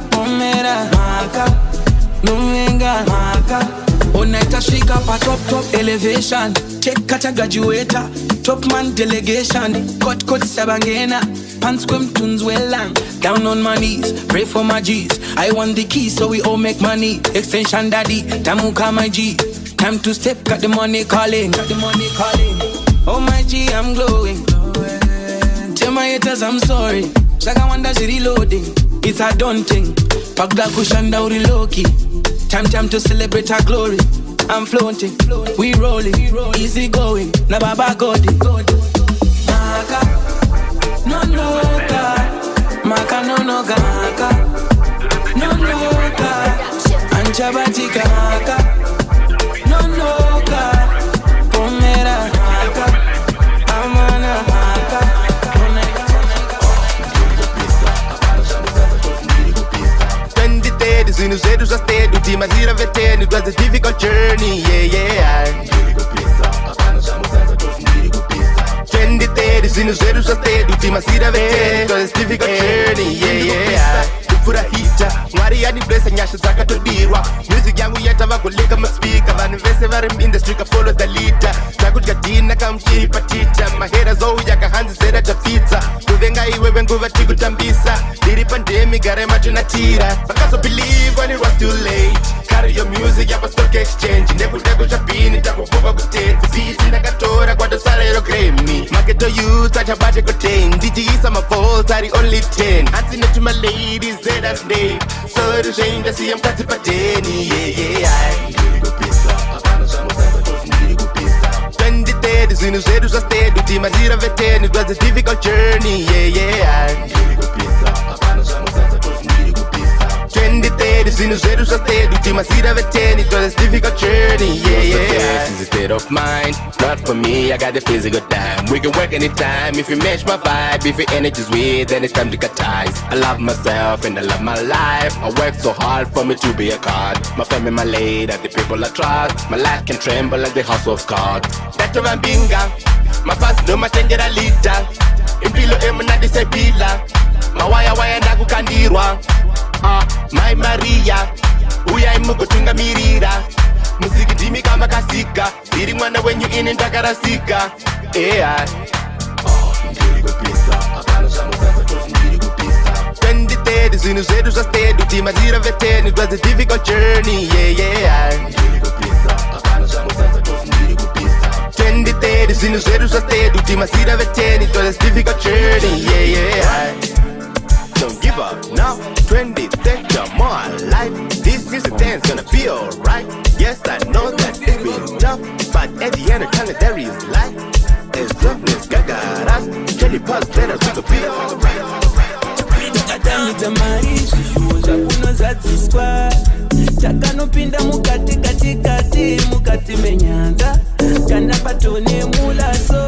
Pomera Maka, Numenga Maka. Onaita shika pa top elevation. Check kata graduator, top man delegation. Cut sabangena, pants swim tunes well lang. Down on my knees, pray for my G's. I want the keys so we all make money. Extension daddy, Tamuka my G. Time to step, got the money calling. Oh my G, I'm glowing. Tell my haters I'm sorry. Shaka wanda she reloading. It's a daunting. Pack that cushion down the low key. Time to celebrate our glory. I'm floating, we rolling, easy going. Na baba godi. Maka, no ka, Maka no ka, no ka, Anchabatika Maka, no ka, Pomera Maka, Amana Maka. Zinu zedu za stedu timazira veteni. It was a difficult journey, yeah. 2030 zinu zedu za stedu timazira veteni. It was a difficult journey, yeah. Kufurahita mwari yani blessa nyasha zakatodirwa. Music yangu yatava kuleka maspika. Vanu vese vari industry ka follow the leader. Nakudya dina kamchiri patita. Mahera zou yaka hanzi zera chapizza. Kuvenga iwe venguva tikutambisa. Diri pandemic garema tunatira. Bakaso believe when it was too late. Cariolemusic yapa stock exchange. Nekudeko chapini takuvuka kustate. Beat nakatora kwa dosarero Grammy. Marketo youth achabate contain. DJ isa my fault ari only 10. Answer to my ladies Zedaz day. So the shame to see I'm cut pateni, yeah. 2030 zinu zedu za stedu timazira veteni. It was a difficult journey, yeah. 2030 zinu zedu za stedu timazira veteni. It was a difficult journey, yeah. It's a state of mind, not for me. I got the physical time. We can work anytime if you match my vibe. If your energy's weird, then it's time to cut ties. I love myself and I love my life. I work so hard for me to be a god. My family, my lady, the people I trust. My life can tremble like the house of cards. That's why I'm binga. My fast no matengera lita. Impilo emuna disabila. My wire ndaku kandirwa. My Maria. Uya imugo tunga mirira. Musiki dimi kama kasika. Iri mwana when you in ndakarasika. Yeah. 2030 zinu zedu za stedu timazira veteni. It was a difficult journey, yeah. 2030 zinu zedu za stedu timazira veteni. It was a difficult journey, yeah. Don't give up now. 2030 more alive. This music dance gonna be alright. Yes, I know that it's been tough, but at the end of time there is light. There's darkness, gagaras. Jelly puzzle, better we could be alright. Katamita mari, shishuza kuno zadziswa. Takanopinda mukati menyanza. Kana patone mulaso,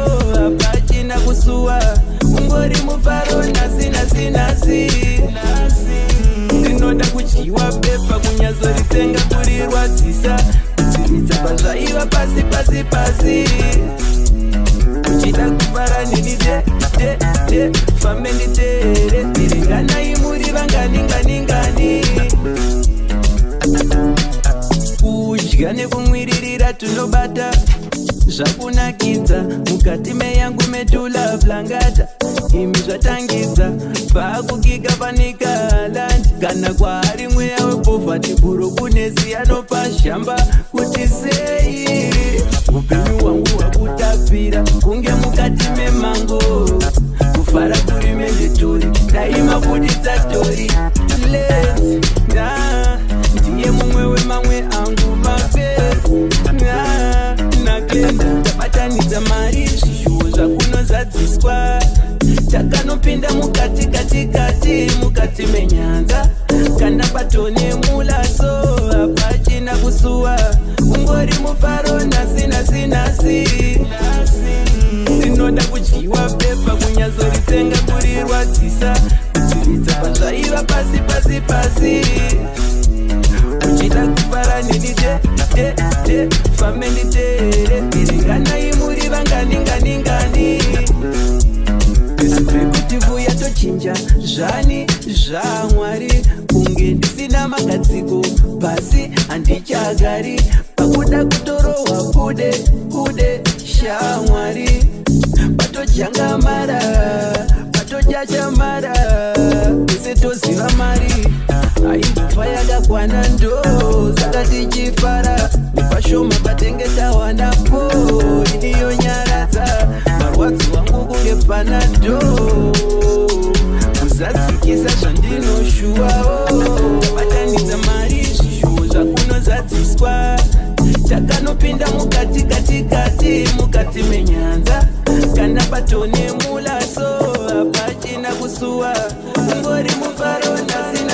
apachina kusuwa. Ungori mufaro nasi. Ndinoda kuchiwa pepa kunyazo ritenga kurirwa dzisa. Kutsiridza pazvaiva pasi. Uchida kufara nini de family tere. Tiringana imuri vangani. Kudya nekumwiririra tunobata. Zvakunakidza mukati meyangu medula blangata. Imi zvatangidza pakukika panika landi. Kana kwaari mweya wepoverty buro kunezi anopashamba kuti sei. Upenyu hwangu hwakutapira kunge mukati memango. Kufara turi mendetori daima buditsa tori. Let's ndiye mumwe wemamwe angu mafesi. Nakenda tabata tabatanidza mari zvishuwo zvakunozadziswa takanopinda mukati katikati mukati menyanza kana patone mulaso hapachina kusuwa ungori mufaro nasi rinoda kudyiwa pepa kunyazoritenga kurirwadzisa kudziridza pazvaiva pasi uchida kufara nini fambe nditere iringanai muri vanganingani isipekutivhu yatochinja zvani zvamwari kunge ndisina magadziko pasi handichagari pakuda kutorohwa kude shamwari patojangamara patojachamara ese toziva mari aikufa yakakwana ndo saka tichifara nepashoma patenge tawanapo iniyonyaradza marwadzi wangu kunge panado kuzadzikisa zvandinoshuwawo tabatanidza mari zvishuwo zvakunozadziswa takanopinda mukati menyanza kana patone mulaso hapachina kusuwa ungori mufaro nasi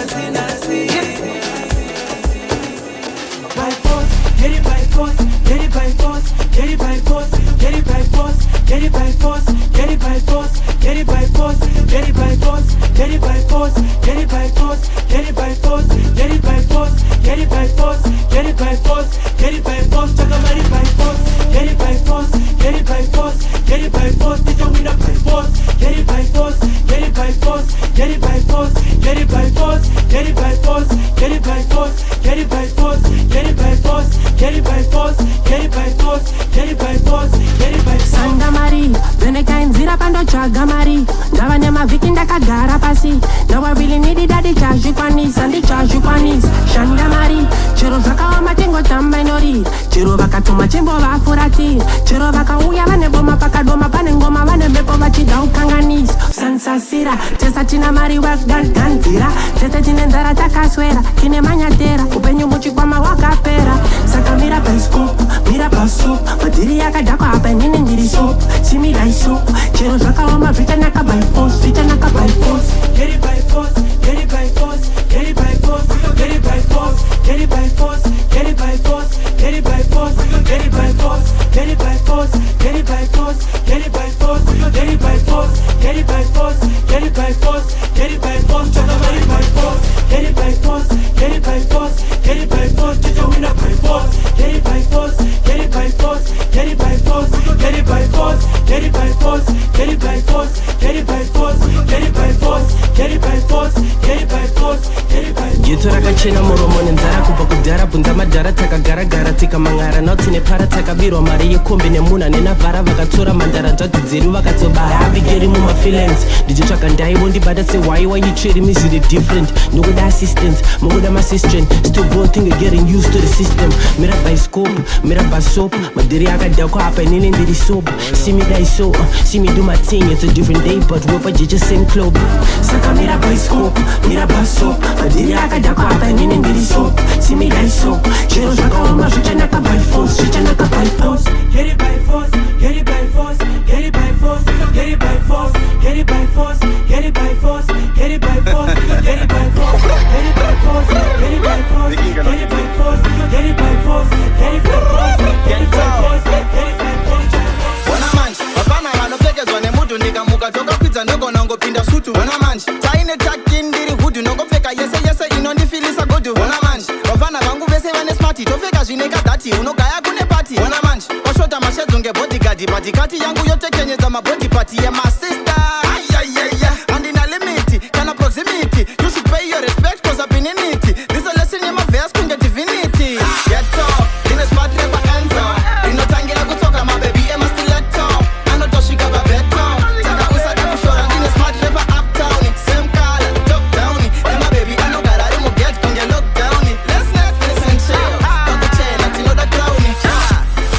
by force, get it by force, get it by force, get it by force, get it by force, get it by force, get it by force, get it by force, get it by force, get it by force, get it by force, get it by force, get it by force, get it by force, get it by force, get it by force, takamari by force, get it by force, get it by force, get it by force, take a winner by force, get it by force, get it by force, get it by force, get it by force, get it by force, get it by force, get it by force, get it by force, get it by force, get it by force, get it by force, get it by force. Sanda mari, venekainzira pandotsvaga mari, ndava nemavhiki ndakagara pasi, now I really need it ndichazvikwanisa, shanda mari, chero zvakaoma tingotamba inori, chero vakatuma chimbo vafuratira, chero vakauya vane boma pakadoma pane ngoma vane mhepo vachida ukanganisa, sansasira, tesa tina mari wakaganzira, tese tine nzara takaswera, tine manyatera, upenyu muchikwama wakapera, saka mira paiscope, mira pasop, madhiri yakadhakwa hapa inini ndiri soap, simidai soap, chero zvakaoma zvitanaka by force, get it by force, get it by force, get it by force, get it by force, get it by force, get it by force, get it by force, get it by force, get it by force, get it by force, get it by force, get it by force, get it by force, get it by force, get it by force, takamari by force, get it by force, get it by force, get it by force, take a winner by force, get it by force, get it by force, get it by force, get it by force, get it by force, get it by force, get it by force, get it by force, get it by force, get it by force, get it by force. Geto rakachena muromo nenzara kubva kudhara bvunza madhara takagara tikamangara nau tine para takabirwa mari yekombe nemuna nenavhara vakatora mandara dzadzi dzedu vakatsobara havigeri mumafeelings ndichitsvaga ndaivo ndibata sewhy you treating me ziri different nokuda assistance mukuda masistren still both thing getting used to the system mira by scope mira by soap madhiri akadhakwa apa inini ndiri soap see me die so see me do my thing it's a different day but we're by just same club saka mira by scope mira by soap madhiri akadhakwa apa inini ndiri soap see me die so chero zvakaoma zvichanaka by force get it by force, get it by force, get it by force, get it by force, get it by force, get it by force, get it by force, get it by force, get it by force, get it by force, get it by force, get it by force, get it by force, get it by force, get it by force. Bona manje, vafana vanopfekedzwa nemutu ndikamuka tokakwidza ndogona ngopinda sutu. Bona manje, taine taki ndiri hudu nokopfeka yese inondifilisa godu. Bona manje, vafana vangu vese vane smarti topfeka zvinekadhati unogaya kune pati. Bona manje, washota mashedzo ngebodyguard patikati yangu yotekenyedza mabody party yemasista. Handina limiti kana proximity. You should pay your respect cause I've been in it. This a lesson in my verse kunge divinity. Get up, in a smart rapper answer. Rinotangira kutoka my baby ema stiletto. Anotoshika babeto. Taka usada kushora in a smart rapper uptown. Same color, top down. And my baby I know that I didn't get kunge look down. Let's Netflix and chill. Got the chain, latino the crown.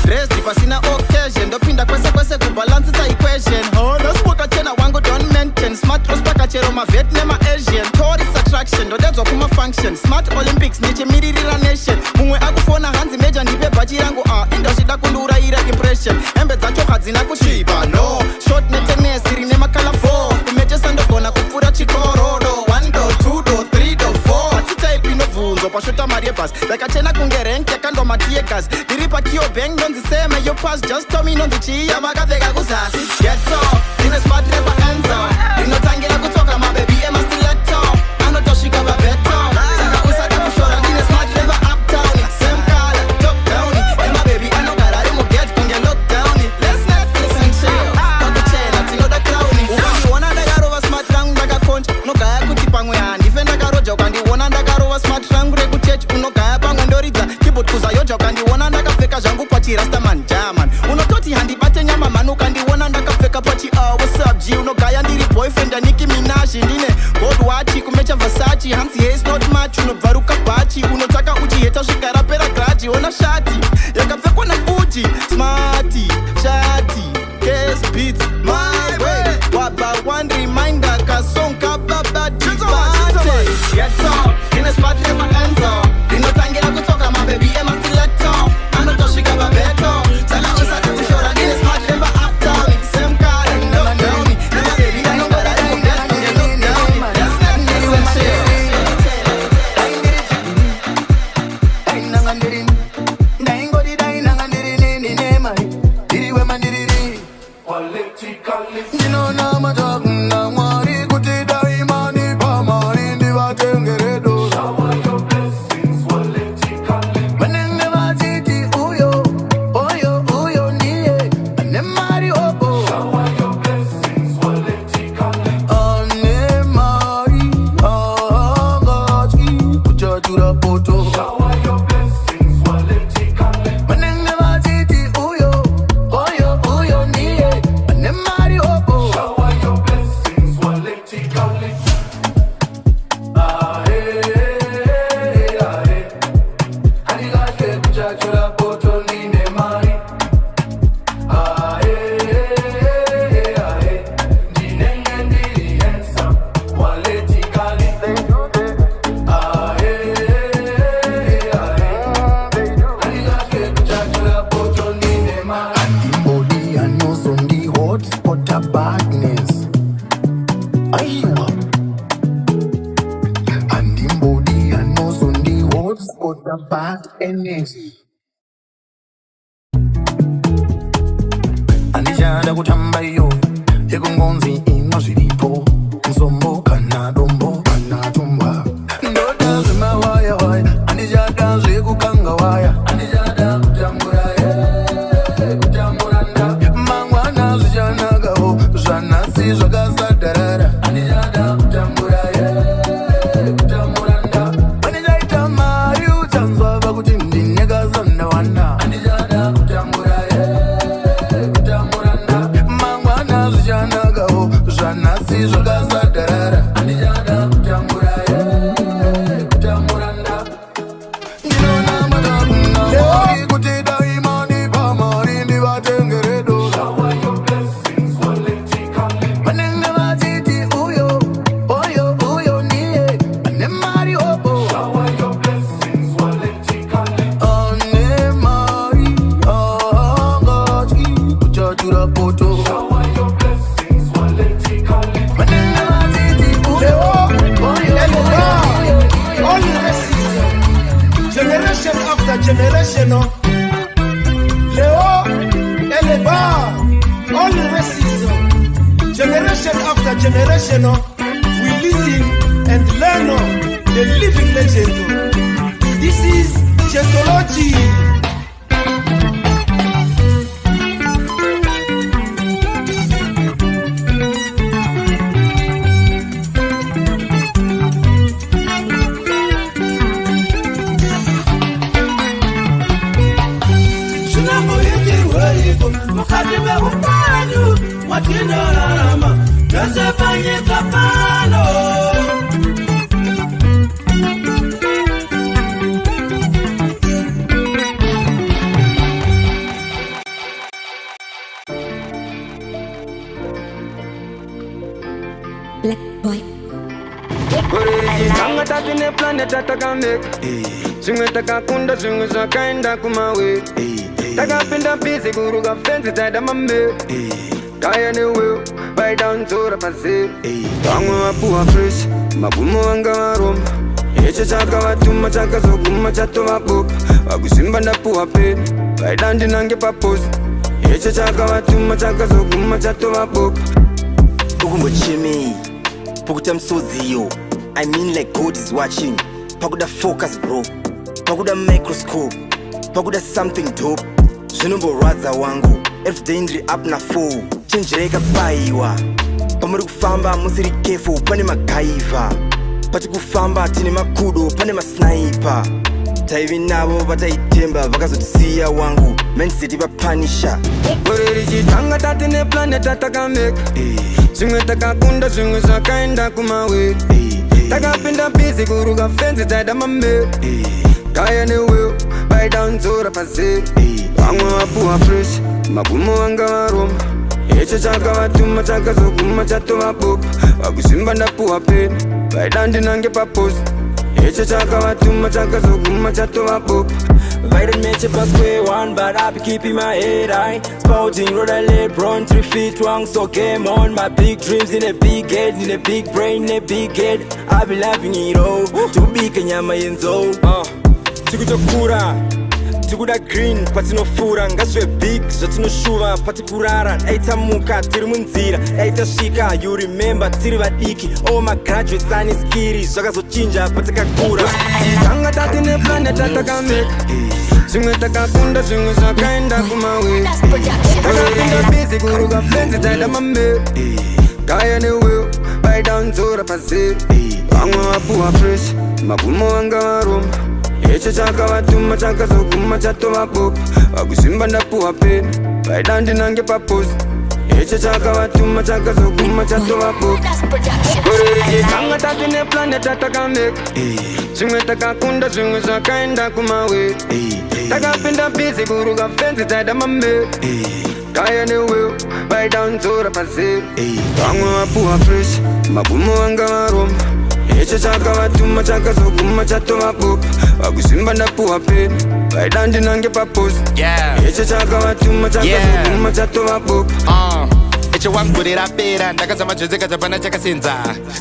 Dress deeper sina occasion. Dopinda kwese kubalance sa equation. Oh, no smoke chena wango don't mention. Smart prospect chero ma Vietnam Asian. Tourist attraction, do that's kuma function. Smart Olympics niche miririra nation. Mumwe akufona hanzi major ndipe bachi yangu industry dakundura ira impression. Embe dzacho hadzina kusvipa no short netenesi rine makala 4 kumechesa ndogona kupfura chikorodo 1 do 2 do 3 do 4 hatitaipi inobvunzwa pashota mari yebhasi ndakachena kunge renk yakandomatiye gasi ndiri pakiyo bank ndonziseme yo pass just tell me nonzi chiya vakapfeka kuzasi geto ine smart repa answer rinotangira kutsoka mabebi emastileto anotosvika pabeto saka usada kushora ndine smart repa uptown same color top down emabebi anogara ari muget kunge lockdown let's Netflix and chill pakuchena tinoda crown ukandiona ndakarova smart rangu ndakakonja unogaya kuti pamwe handife ndakaroja ukandiona ndakarova smart rangu rekuchechi unogaya pamwe ndoridza keyboard kuzayoja ukandiona ndakapfeka zvangu pachirastaman german unototi handibate nyama manu ukandiona ndakapfeka pachi what's up G unogaya ndiri boyfriend aniki minashi ndine gold watch kumecha Versace hands here is not much unobvaruka bachi unotaka uchiheta zvikarapera graji ona shati yakapfekwa na Fuji smarty shati case beats my way waba one reminder kasonka baba divate get up in a spot never answer rinotangira kutoka mabebi emastileto anotosvika pabeto saka usati kushora ndine smart never uptown same car no down emabebi anongora ari muget kunge lockdown that's Netflix and chill andishanda kutamba iyo yekungonzi ino zviripo nsombo kana dombo kana tumba ndoda zvemawaya waya andishada zvekukanga waya andishada kutambura kutambura mangwana zvichanakawo zvanhasi zvakasadharara andishada kutambura kutambura pandichaita mari uchanzwa pakuti ndinekazanda wana andishada kutambura zvanhasi zvakasadharara andishada kutambura kutambura ndinoona matakunga kuti daimani pamari ndivatengere dola vanenge vachiti uyo niye ane mari obo ane mari angatyi kuchatura poto generation after generation, Leo, Eleba, all racism. Generation after generation, we listen and learn the living legend. This is Gentology. Black boy. Tanga tatine planet atakameka Zimwe takakunda zimwe zakaenda kumawe Takapinda busy kuruga fence tada mame Kaya ne will buy down zora pase Wangwa wapuwa fresh Mabumo wanga waromba Eche chaka watuma chaka zoguma chato wapupa Wakusimba ndapuwa peni buy down dinange pa post Eche chaka watuma chaka zoguma chato wapupa Ukumbo chimi Pokuta msozi yo I mean like God is watching Pakuda focus bro Pakuda microscope Pakuda something dope Zvinombo radza wangu Everyday ndiri up na 4 Chenjereka paiwa Pamuri kufamba musiri careful pane magaiva Pati kufamba tine makudo pane masniper Taivi navo vataitemba vakazotisiya wangu Mensiti vapanisha Goreri chitanga tatine planet atakameka Zimwe takakunda zimwe zakaenda kumawe Takapinda busy kuruga fence tada mame Kaya ne will buy down zora pase Wangwa wapuwa fresh Mabumo wanga waromba Eche chaka watuma chaka zoguma chato wapupa Wakusimba ndapuwa peni buy down dinange pa post Eche chaka watuma chaka zoguma chato wapupa Vitamin meche pa square one, but I be keeping my head high. Spouting road I lay brown 3 feet long, so game on. My big dreams in a big head, in a big brain, in a big head. I be laughing it all, too big and yama yenzo. Tikutokura, tikuda green, patino fura, ngaswe big, zotino shuva, patikurara, eita muka, tiri munzira, eita shika, you remember, tiri vadiki, all my graduates and skiri, zoga zochinja, patikakura. Tanga tatine planet atakameka Zimwe takakunda zimwe zakaenda kumawe Takapinda busy kuruga fence tada mame Kaya ne will buy down zora pase Wangwa wapuwa fresh Mabumo wanga waromba Eche chaka watuma chaka zoguma chato wapupa Wakusimba ndapuwa peni buy down dinange pa post Eche chaka watuma chaka zoguma chato wapupa Goreri chitanga tatine planet atakameka Zimwe takakunda zimwe zakaenda kumawe Takapinda busy kuruga fence tada mame Kaya ne will buy down zora pase Wangwa wapuwa fresh Mabumo wanga waromba Eche chaka watuma chaka zoguma chato wapupa Wakusimba ndapuwa peni buy down dinange pa post Eche chaka watuma chaka zoguma chato wapupa Eche wangu rirapera ndakazama zvese kadzapana chakasenza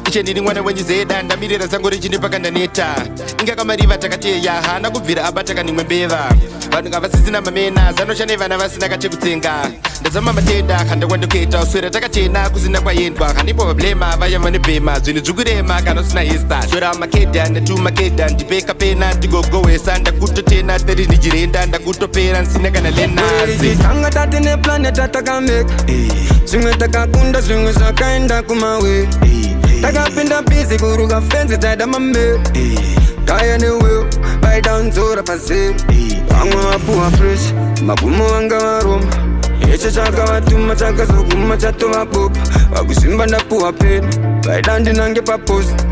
iche ndiri mwana wenyu Zeda ndamirira zangu richini pakandaneta inga kamariva takateya hana kubvira abata nimwe mbeva vanhu ngavasisina mamena zanoshane vana vasina kachekutsenga ndazama matenda khandakwandokuita uswera takachena kusina kwaendwa khandipo vablema vaya vane bhema zvinhu zvikurema kana usina hesta swera makedha ndatumakedha ndipeka pena ndigogowesa ndakutotena teri ndijirenda ndakutopera nsina kana lenasi tanga tatine planet atakameka Zimwe takakunda zimwe zakaenda kumawe Takapinda busy kuruga fence tada mame Kaya ne will buy down zora pase Wangwa wapuwa fresh Mabumo wanga waromba Eche chaka watuma chaka zoguma chato wapupa Wakusimba ndapuwa peni buy down dinange pa post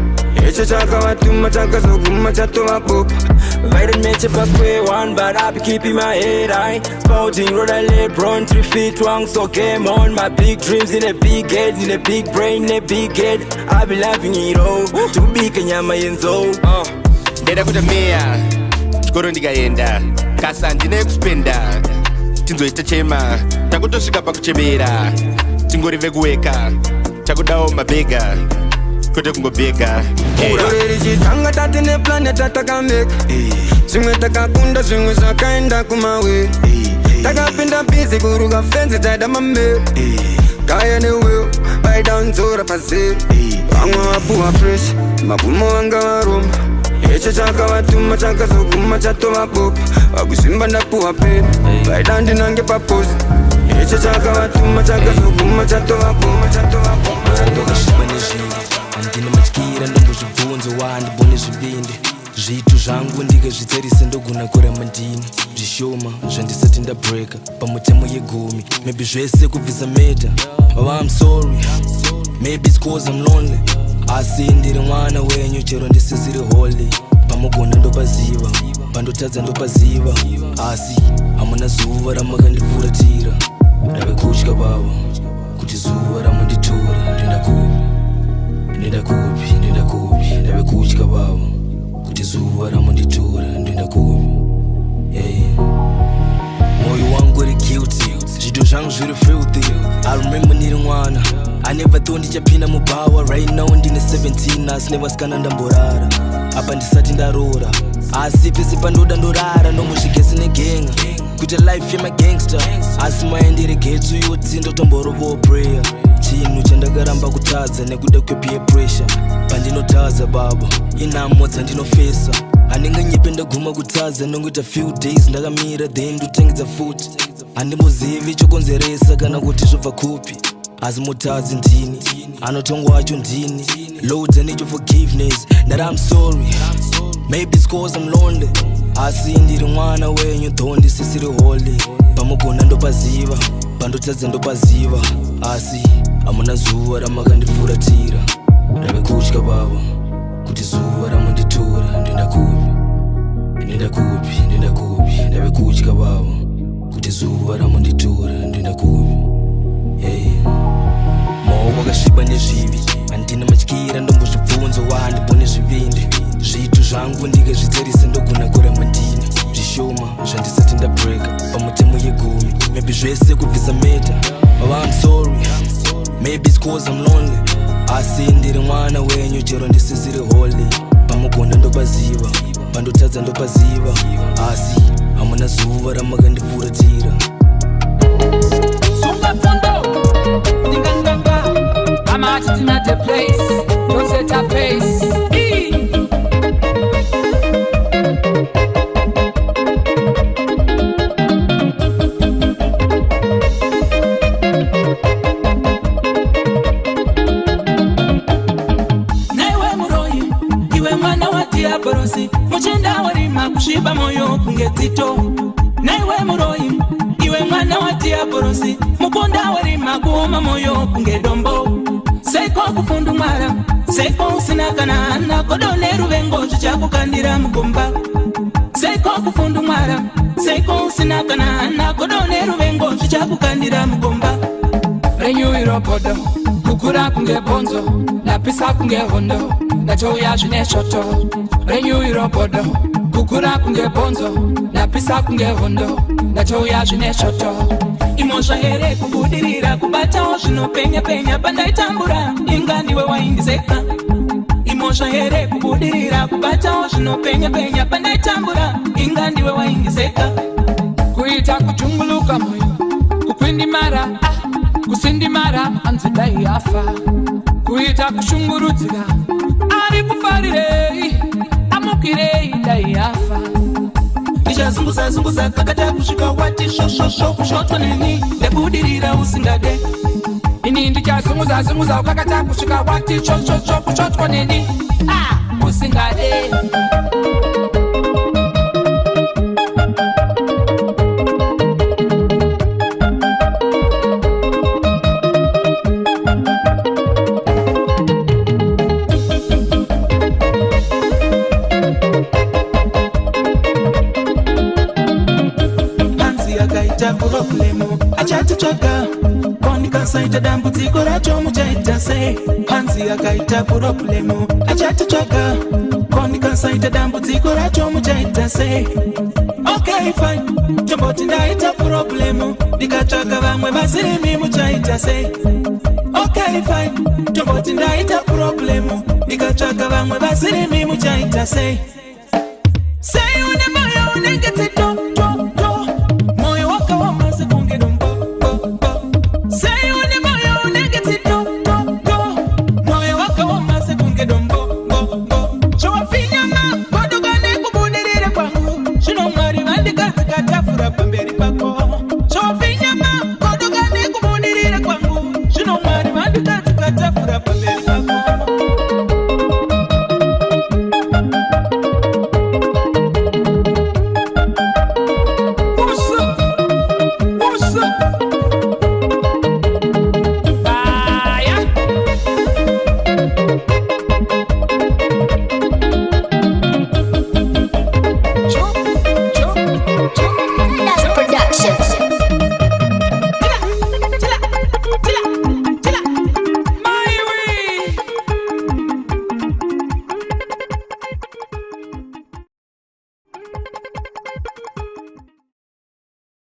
Eche chaka watuma chaka zoguma chato wapupa Vitamin meche pa square one, but I be keeping my head high. Spouting road I lay brown 3 feet long, so game on. My big dreams in a big head, in a big brain, in a big head. I be laughing it all, too big and yama yenzo. Ndeda kutamea, chikoro ndikaenda Kasa ndine kuspenda, tinzoita chema Takutosvika pakuchemera, tingorive kuweka Chakudawo mabega, kote kungobega Goreri chitanga tatine planet atakameka Zimwe takakunda zimwe zakaenda kumawe Takapinda busy kuruga fence tada mame Kaya ne will buy down zora pase Wangwa wapuwa fresh Mabumo wanga waromba Eche chaka watuma chaka zoguma chato wapupa Wakusimba ndapuwa peni buy down dinange pa post Eche chaka watuma chaka zoguma chato wapupa Andine matyikira ndombozvibvunzo wandibone zvivindi zvitu zvangu ndikazvitarise ndogona kurama ndini zvishoma zvandisati ndabreka pamutemo yegumi maybe zvese kubvisa meta baba I'm sorry maybe it's cause I'm lonely asi ndiri mwana wenyu chero ndisisiri holy pamugona ndopaziva pandotadza ndopaziva asi hamuna zuva ramakandifuratira rave kutya baba kuti zuva ramanditora ndenda kupi filthy. I remember needing one. I never thought ndichapinda mubawa. Right now ndine 17 asi never skana ndamborara. Apa ndisati ndarora asi pese pandoda ndorara nomuzvigesi negenga kuita life yemagangster asi maendere getsu yotsi ndotomborovawo prayer. Chinhu chandakaramba kutadza nekuda kwepeer pressure. Pandinotadza baba inhamo dzandinofesa handinge nyipe ndaguma kutadza nongoita few days ndakamira then ndotengedza futi. Handimbozivi chokonzeresa kana kuti zvobva kupi asi mutadzi ndini anotongo wacho ndini. Loads I need your forgiveness that I'm sorry. Maybe it's cause I'm lonely. Asi ndiri mwana wenyu though ndisisiri holy. Pamugona ndopaziva pandotadza ndopaziva asi hamuna zuva ramakandifuratira. Ndave kutya baba kuti zuva ramanditora. Ndenda kupi ndave kutya baba kuti zuva ramanditora. Ndenda kupi maoko akasviba nezvivi handina matyira ndombozvibvunzo wandibone zvivindi. Zvitu zvangu ndikazvitarise ndogona kuramba ndini zvishoma zvandisati ndabreka pamutemo yegumi. Maybe zvese kubvisa meta but I'm sorry. Maybe it's cause I'm lonely. Asi ndiri mwana wenyu chero ndisisiri holy. Pamugona ndopaziva pandotadza ndopaziva asi hamuna zuva ramakandifuratira. I'm acting at the place, don't set a pace. Naiwe muroi, iwe mwana wa diaborosi, muchenda warima kushiba moyo kungezito. Naiwe muroi, iwe mwana wa diaborosi, mukonda warima kuoma moyo kungedombo. Seiko kufundu mara, seiko usinakana na kodole ruvengo chichakukandira mugomba. Seiko kufundu mara, seiko usinakana na kodole ruvengo chichakukandira mugomba. Renyu iropodo, kukura kunge bonzo, napisa kunge hondo, nachoya zvine shoto. Renyu iropodo, kukura kunge bonzo, napisa kunge hondo, nachoya zvine shoto. Imosha here kubudirira kubatawo zvinopenya penya pandaitambura inga ndiwe waindiseka. Imosha here kubudirira kubatawo zvinopenya penya pandaitambura inga ndiwe waindiseka. Kuita kujunguluka moyo kukwindimara kusindimara anzidai yafa. Kuita kushungurudzira ari kufarirei amukirei dai yafa. Zunguza kakata kusvika wati shosho kushotwa nini nekudirira usingade. Ini ndichazunguza kakata kusvika wati shosho kushotwa nini usingade. Achatichaka konika saita dambudziko racho muchaita sei. Hanzi akaita purobulemu achatichaka konika saita dambudziko racho muchaita sei. Okay fine, tomboti ndaita purobulemu ndikatsvaka vamwe vasirimi muchaita sei. Okay fine, tomboti ndaita purobulemu ndikatsvaka vamwe vasirimi muchaita sei. Sei une moyo unenge tito moyo wakawama sekunge dombo. Sei une moyo unenge tito moyo wakawama sekunge dombo. Chowafinyama kodogane kubudirire kwangu shino mwari vandikazikatafura pamberi pako. Chowafinyama kodogane kubudirire kwangu shino mwari vandikazikatafura pamberi pako.